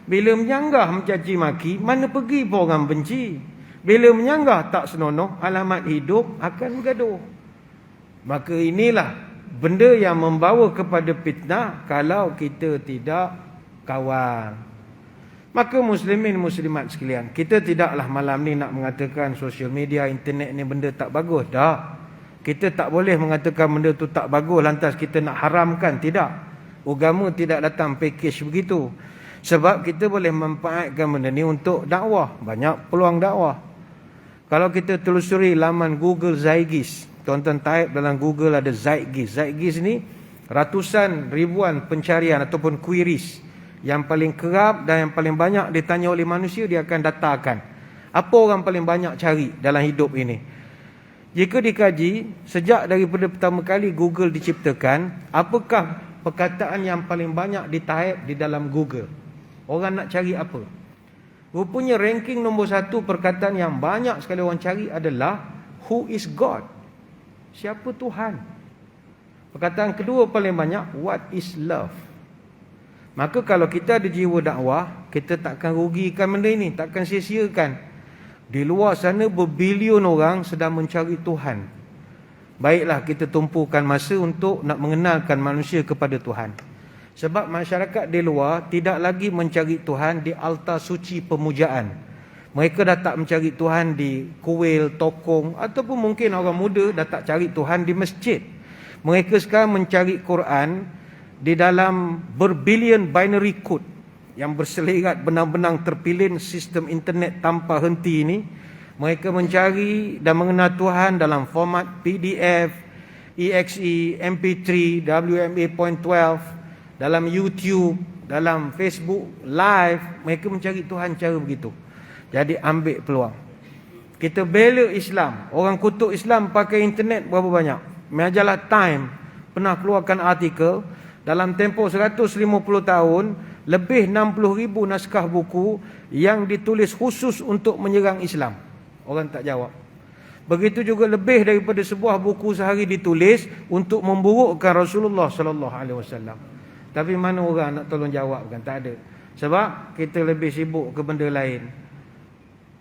Bila menyanggah mencaci maki, mana pergi pun orang benci. Bila menyanggah tak senonoh, alamat hidup akan bergaduh. Maka inilah benda yang membawa kepada fitnah kalau kita tidak kawal. Maka muslimin muslimat sekalian, kita tidaklah malam ni nak mengatakan sosial media, internet ni benda tak bagus. Dah. Kita tak boleh mengatakan benda tu tak bagus lantas kita nak haramkan. Tidak. Agama tidak datang package begitu. Sebab kita boleh manfaatkan benda ni untuk dakwah. Banyak peluang dakwah. Kalau kita telusuri laman Google Zeitgeist, tuan-tuan type dalam Google ada Zeitgeist. Zeitgeist ni ratusan ribuan pencarian ataupun queries yang paling kerap dan yang paling banyak ditanya oleh manusia, dia akan datakan apa orang paling banyak cari dalam hidup ini. Jika dikaji sejak daripada pertama kali Google diciptakan, apakah perkataan yang paling banyak ditaip di dalam Google? Orang nak cari apa? Rupanya ranking nombor 1 perkataan yang banyak sekali orang cari adalah who is God? Siapa Tuhan? Perkataan kedua paling banyak, what is love? Maka kalau kita ada jiwa dakwah, kita takkan rugikan benda ini, takkan sia-siakan. Di luar sana berbilion orang sedang mencari Tuhan. Baiklah kita tumpukan masa untuk nak mengenalkan manusia kepada Tuhan. Sebab masyarakat di luar tidak lagi mencari Tuhan di altar suci pemujaan. Mereka dah tak mencari Tuhan di kuil, tokong, ataupun mungkin orang muda dah tak cari Tuhan di masjid. Mereka sekarang mencari Quran di dalam berbilion binary code yang berselirat benang-benang terpilin sistem internet tanpa henti ini. Mereka mencari dan mengenal Tuhan dalam format PDF, EXE, MP3, WMA.12, dalam YouTube, dalam Facebook Live. Mereka mencari Tuhan cara begitu. Jadi ambil peluang. Kita bela Islam. Orang kutuk Islam pakai internet berapa banyak? Majalah Time pernah keluarkan artikel, dalam tempoh 150 tahun, lebih 60,000 naskah buku yang ditulis khusus untuk menyerang Islam. Orang tak jawab. Begitu juga lebih daripada sebuah buku sehari ditulis untuk memburukkan Rasulullah sallallahu alaihi wasallam. Tapi mana orang nak tolong jawabkan? Tak ada. Sebab kita lebih sibuk ke benda lain.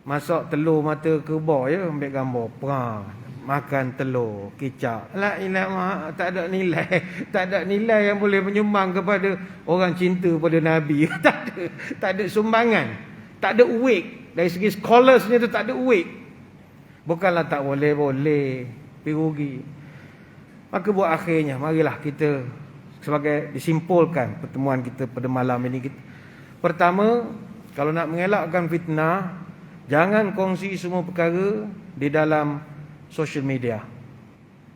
Masak telur mata kerbau ya, ambil gambar perang. Makan telur, kicap. La ilaha, tak ada nilai. Tak ada nilai yang boleh menyumbang kepada orang cinta pada Nabi. Tak ada. Tak ada sumbangan. Tak ada weight. Dari segi scholarsnya tu tak ada weight. Bukanlah tak boleh. Pergi rugi. Maka buat akhirnya, marilah kita sebagai disimpulkan pertemuan kita pada malam ini. Pertama, kalau nak mengelakkan fitnah, jangan kongsi semua perkara di dalam social media.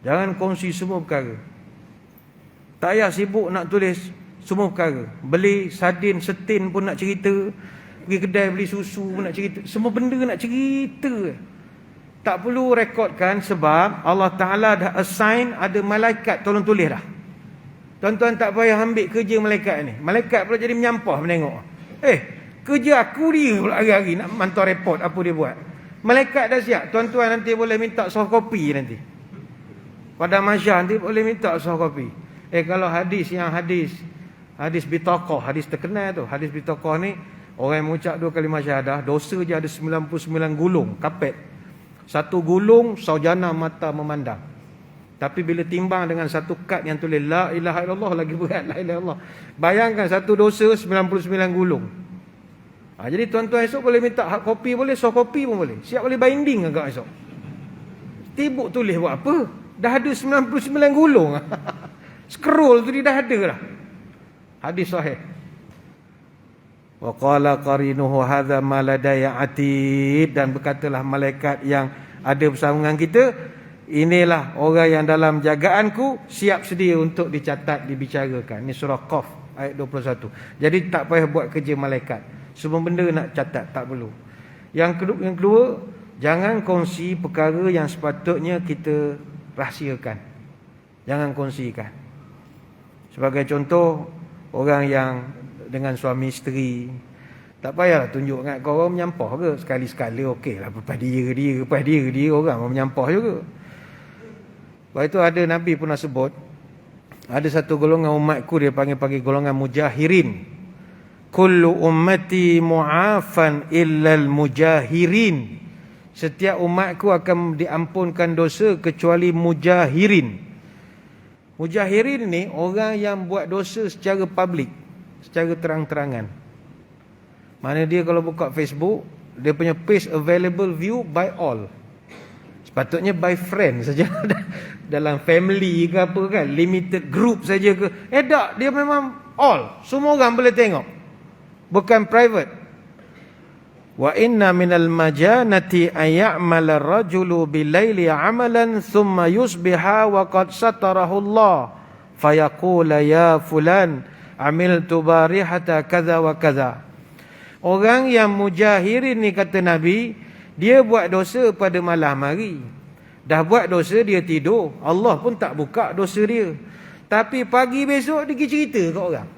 Jangan kongsi semua perkara. Tak payah sibuk nak tulis semua perkara. Beli sardin setin pun nak cerita. Pergi kedai beli susu pun nak cerita. Semua benda nak cerita. Tak perlu rekodkan sebab Allah Ta'ala dah assign ada malaikat tolong tulis dah. Tuan-tuan tak payah ambil kerja malaikat ni. Malaikat pula jadi menyampah menengok. Kerja aku dia pula hari-hari nak mantau report apa dia buat. Malaikat dah siap. Tuan-tuan nanti boleh minta soft copy nanti. Pada masyarakat nanti boleh minta soft copy. Kalau hadis bitaqah, hadis terkenal tu. Hadis bitaqah ni, orang yang mengucap 2 kalimah syahadah, dosa je ada 99 gulung, kapet. 1 gulung, saujana mata memandang. Tapi bila timbang dengan 1 kad yang tulis La ilaha illallah, lagi berat La ilaha illallah. Bayangkan 1 dosa 99 gulung. Jadi tuan-tuan esok boleh minta hard copy boleh, soft copy pun boleh. Siap boleh binding agak esok. Tibuk tulis buat apa? Dah ada 99 gulung. Scroll tu dia dah ada dah. Hadis sahih. Wa qala qarinuhu hadza ma ladaya atid, dan berkatalah malaikat yang ada bersama dengan kita, inilah orang yang dalam jagaanku, siap sedia untuk dicatat, dibicarakan. Ini surah Qaf ayat 21. Jadi tak payah buat kerja malaikat. Semua benda nak catat, tak perlu. Yang kedua, Jangan kongsi perkara yang sepatutnya kita rahsiakan. Jangan kongsikan. Sebagai contoh, orang yang dengan suami isteri, tak payahlah tunjuk kat kau orang menyampah ke. Sekali-sekala okeylah. Lepas dia orang menyampah juga. Lepas itu ada Nabi pernah sebut, ada satu golongan umatku dia panggil golongan mujahirin. Kullu ummati mu'afan illal mujahirin. Setiap umatku akan diampunkan dosa kecuali mujahirin. Mujahirin ni orang yang buat dosa secara public, secara terang-terangan. Mana dia kalau buka Facebook, dia punya page available view by all. Sepatutnya by friend saja. Dalam family ke apa kan, limited group saja ke. Tak, dia memang all. Semua orang boleh tengok. Bukan private. Wa inna minal majanati an ya'mala ar-rajulu bilaili 'amalan thumma yusbiha wa qad satarahu Allah fayaqula ya fulan amiltu barihata kadza wa kadza. Orang yang mujahirin ni kata Nabi, dia buat dosa pada malam hari. Dah buat dosa dia tidur, Allah pun tak buka dosa dia. Tapi pagi besok dia pergi cerita kat orang.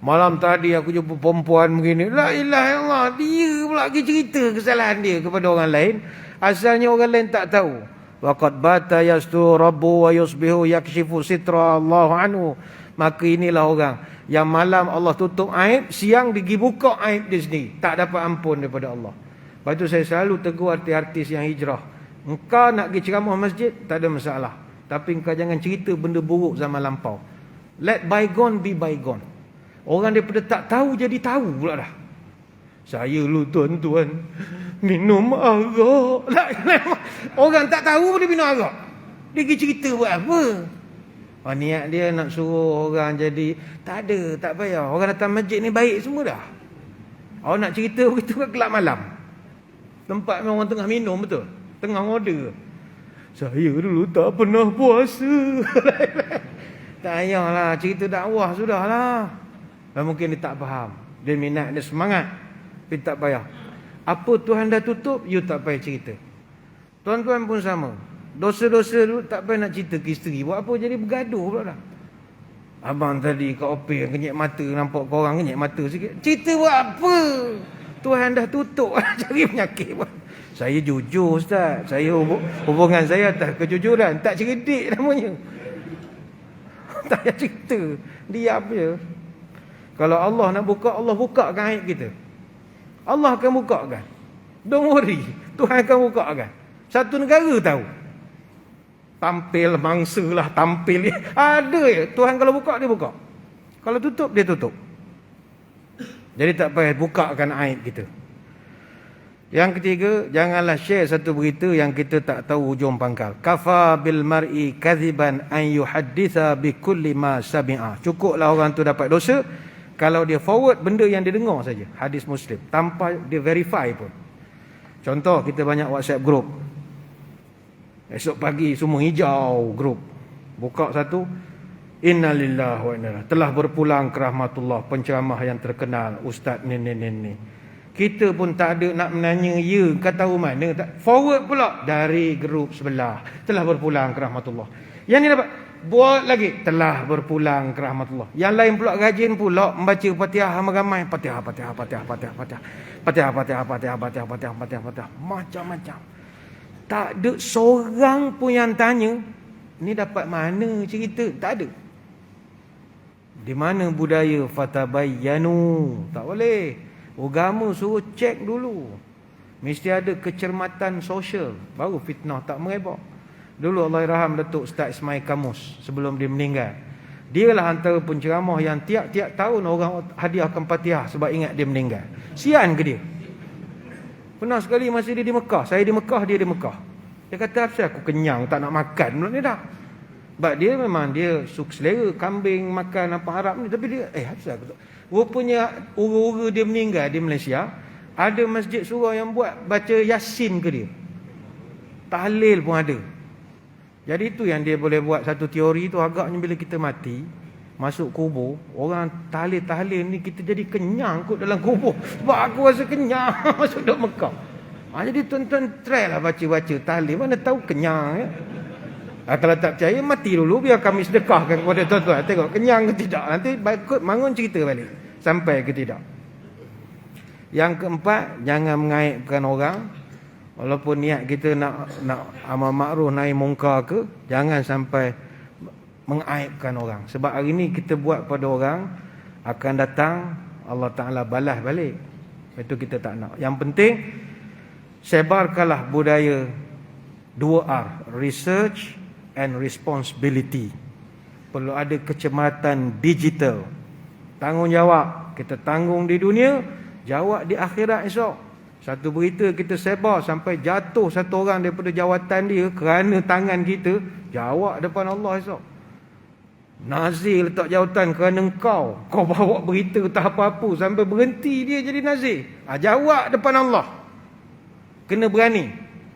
Malam tadi aku jumpa perempuan begini. La ilaha illallah. Dia pula pergi cerita kesalahan dia kepada orang lain. Asalnya orang lain tak tahu. Waqad bata yastu rabbu wa yusbihu yakshifu sitra Allah anhu. Maka inilah orang yang malam Allah tutup aib, siang dia pergi buka aib dia sendiri. Tak dapat ampun daripada Allah. Lepas tu saya selalu tegur artis-artis yang hijrah. Engkau nak pergi ceramah masjid, tak ada masalah. Tapi engkau jangan cerita benda buruk zaman lampau. Let bygone be bygone. Orang daripada tak tahu jadi tahu pula dah. Saya lu tuan-tuan minum arak. Orang tak tahu dia minum arak. Dia pergi cerita buat apa? Niat dia nak suruh orang jadi. Tak ada, tak payah. Orang datang masjid ni baik semua dah. Orang nak cerita begitu ke kelab malam. Tempat orang tengah minum betul. Tengah order. Saya dulu tak pernah puasa. Tak payahlah cerita dakwah sudahlah. Mungkin dia tak faham. Dia minat, dia semangat. Tapi tak payah. Apa Tuhan dah tutup, you tak payah cerita. Tuan-tuan pun sama. Dosa-dosa dulu tak payah nak cerita ke isteri. Buat apa jadi bergaduh pula dah. Abang tadi kat opel kenyek mata, nampak korang kenyek mata sikit. Cerita buat apa? Tuhan dah tutup. Cari penyakit buat. Saya jujur Ustaz. Saya hubungan saya atas kejujuran. Tak cerdik namanya. Tak payah cerita. Diam je. Kalau Allah nak buka, Allah bukakan aib kita. Allah akan bukakan. Don't worry. Tuhan akan bukakan. Satu negara tahu. Tampil mangsa lah, tampil. Ada ya. Tuhan kalau buka, dia buka. Kalau tutup, dia tutup. Jadi tak payah bukakan aib kita. Yang ketiga, janganlah share satu berita yang kita tak tahu hujung pangkal. Kafa bil mar'i kadhiban an yuhadditha bi kulli ma sami'a. Cukuplah orang tu dapat dosa kalau dia forward benda yang dia dengar saja. Hadis Muslim, tanpa dia verify pun. Contoh, kita banyak WhatsApp group. Esok pagi semua hijau group. Buka satu, innalillahi wa inna ilaihi, telah berpulang ke rahmatullah penceramah yang terkenal Ustaz ni. Kita pun tak ada nak menanya, ya kau tahu mana tak? Forward pula dari grup sebelah, telah berpulang ke rahmatullah. Yang ni dapat buat lagi, telah berpulang ke rahmatullah. Yang lain pula rajin pula membaca Fatihah ramai-ramai. Fatihah. Macam-macam. Tak ada seorang pun yang tanya, ni dapat mana cerita? Tak ada. Di mana budaya fatabayyanu? Tak boleh. Agama suruh cek dulu. Mesti ada kecermatan sosial, baru fitnah tak merebak. Dulu Allahyarham Datuk Ustaz Ismail Kamus, sebelum dia meninggal, dia lah antara penceramah yang tiap-tiap tahun orang hadiahkan Fatihah sebab ingat dia meninggal. Sian ke dia? Pernah sekali masa dia di Mekah, saya di Mekah, dia di Mekah. Dia kata, "Apasal aku kenyang, tak nak makan pula ni dah." Sebab dia memang dia suka selera kambing, makan apa Arab ni. Tapi dia, apasal aku tak. Rupanya ura-ura dia meninggal di Malaysia, ada masjid surau yang buat baca Yasin ke dia. Tahlil pun ada. Jadi itu yang dia boleh buat satu teori tu. Agaknya bila kita mati, masuk kubur, orang tahlil-tahlil ni kita jadi kenyang kot dalam kubur. Sebab aku rasa kenyang masuk dalam Mekah. Jadi tuan-tuan try lah baca-baca tahlil, mana tahu kenyang ya. Kalau tak percaya mati dulu, biar kami sedekahkan kepada tuan-tuan. Tengok kenyang ke tidak. Nanti bangun cerita balik sampai ke tidak. Yang keempat, jangan mengaibkan orang. Walaupun niat kita nak amal makruf nahi mungkar ke, jangan sampai mengaibkan orang. Sebab hari ni kita buat pada orang, akan datang Allah Ta'ala balas balik. Itu kita tak nak. Yang penting, sebarkanlah budaya 2R, research and responsibility. Perlu ada kecermatan digital. Tanggungjawab. Kita tanggung di dunia, jawab di akhirat esok. Satu berita kita sebar sampai jatuh satu orang daripada jawatan dia kerana tangan kita, jawab depan Allah esok. Nazir letak jawatan kerana kau bawa berita tak apa-apa sampai berhenti dia jadi nazir. Jawab depan Allah. Kena berani.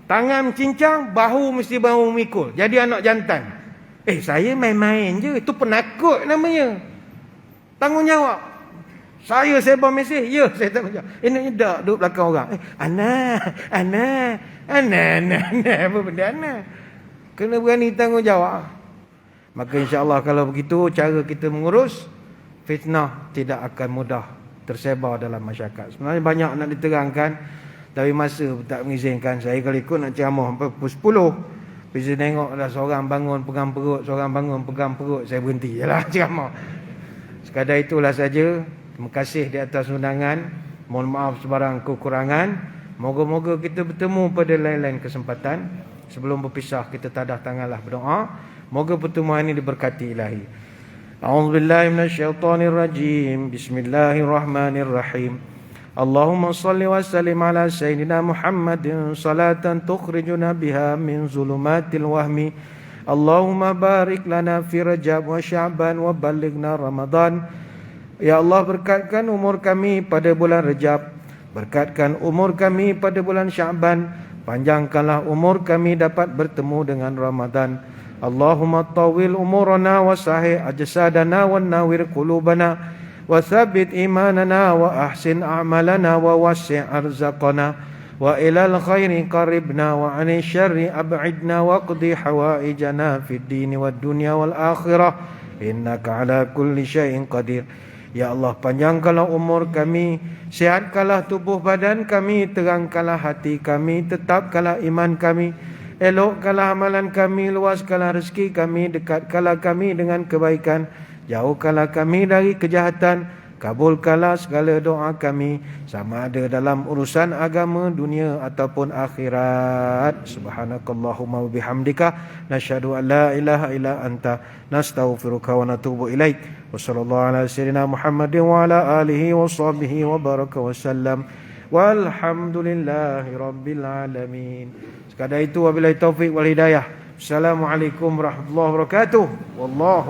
Tangan cincang, bahu mesti bahu mikul. Jadi anak jantan. Saya main-main je. Itu penakut namanya. Tanggungjawab. Saya sebar mesej. Ya, saya tanggungjawab. Nak tak duduk belakang orang. Ana. Apa benda Ana? Kena berani tanggungjawab. Maka insya-Allah kalau begitu cara kita mengurus, fitnah tidak akan mudah tersebar dalam masyarakat. Sebenarnya banyak nak diterangkan, tapi masa tak mengizinkan. Saya kalau ikut nak ceramah sampai pukul 10. Bila tengok dah seorang bangun pegang perut, seorang bangun pegang perut, saya berhenti jelah ceramah. Sekadar itulah saja. Terima kasih di atas undangan. Mohon maaf sebarang kekurangan. Moga-moga kita bertemu pada lain-lain kesempatan. Sebelum berpisah kita tadah tanganlah berdoa. Moga pertemuan ini diberkati ilahi. A'udzubillahi minasyaitonirrajim. Bismillahirrahmanirrahim. Allahumma salli wa sallim ala sayyidina Muhammadin salatan tukhrijuna biha min zulumatil wahmi. Allahumma barik lana fi Rajab wa Sya'ban wa ballighna Ramadan. Ya Allah, berkatkan umur kami pada bulan Rajab, berkatkan umur kami pada bulan Sya'ban, panjangkanlah umur kami dapat bertemu dengan Ramadan. Allahumma tawil umurana wa sahih ajsadana wa nawir qulubana wa thabbit imanana wa ahsin a'malana wa wasi' arzaqana wa ilal khairi qaribna wa 'anil syarri ab'idna wa qdi hawaijana fid dini wad dunya wal akhirah innaka 'ala kulli syai'in qadir. Ya Allah, panjangkanlah umur kami, sihatkanlah tubuh badan kami, terangkanlah hati kami, tetapkanlah iman kami, elokkanlah amalan kami, luaskanlah rezeki kami, dekatkanlah kami dengan kebaikan, jauhkanlah kami dari kejahatan, kabulkanlah segala doa kami, sama ada dalam urusan agama, dunia ataupun akhirat. Subhanakallahumma wa bihamdika nasyhadu an la ilaha illa anta nastaghfiruka wa natubu ilaik. Wa sallallahu ala sayyidina Muhammadin wa ala alihi wa sahbihi wa baraka wa sallam. Walhamdulillahi rabbil alamin. Sekadar itu wabillahi taufik wal hidayah. Assalamualaikum warahmatullahi wabarakatuh. Wallahu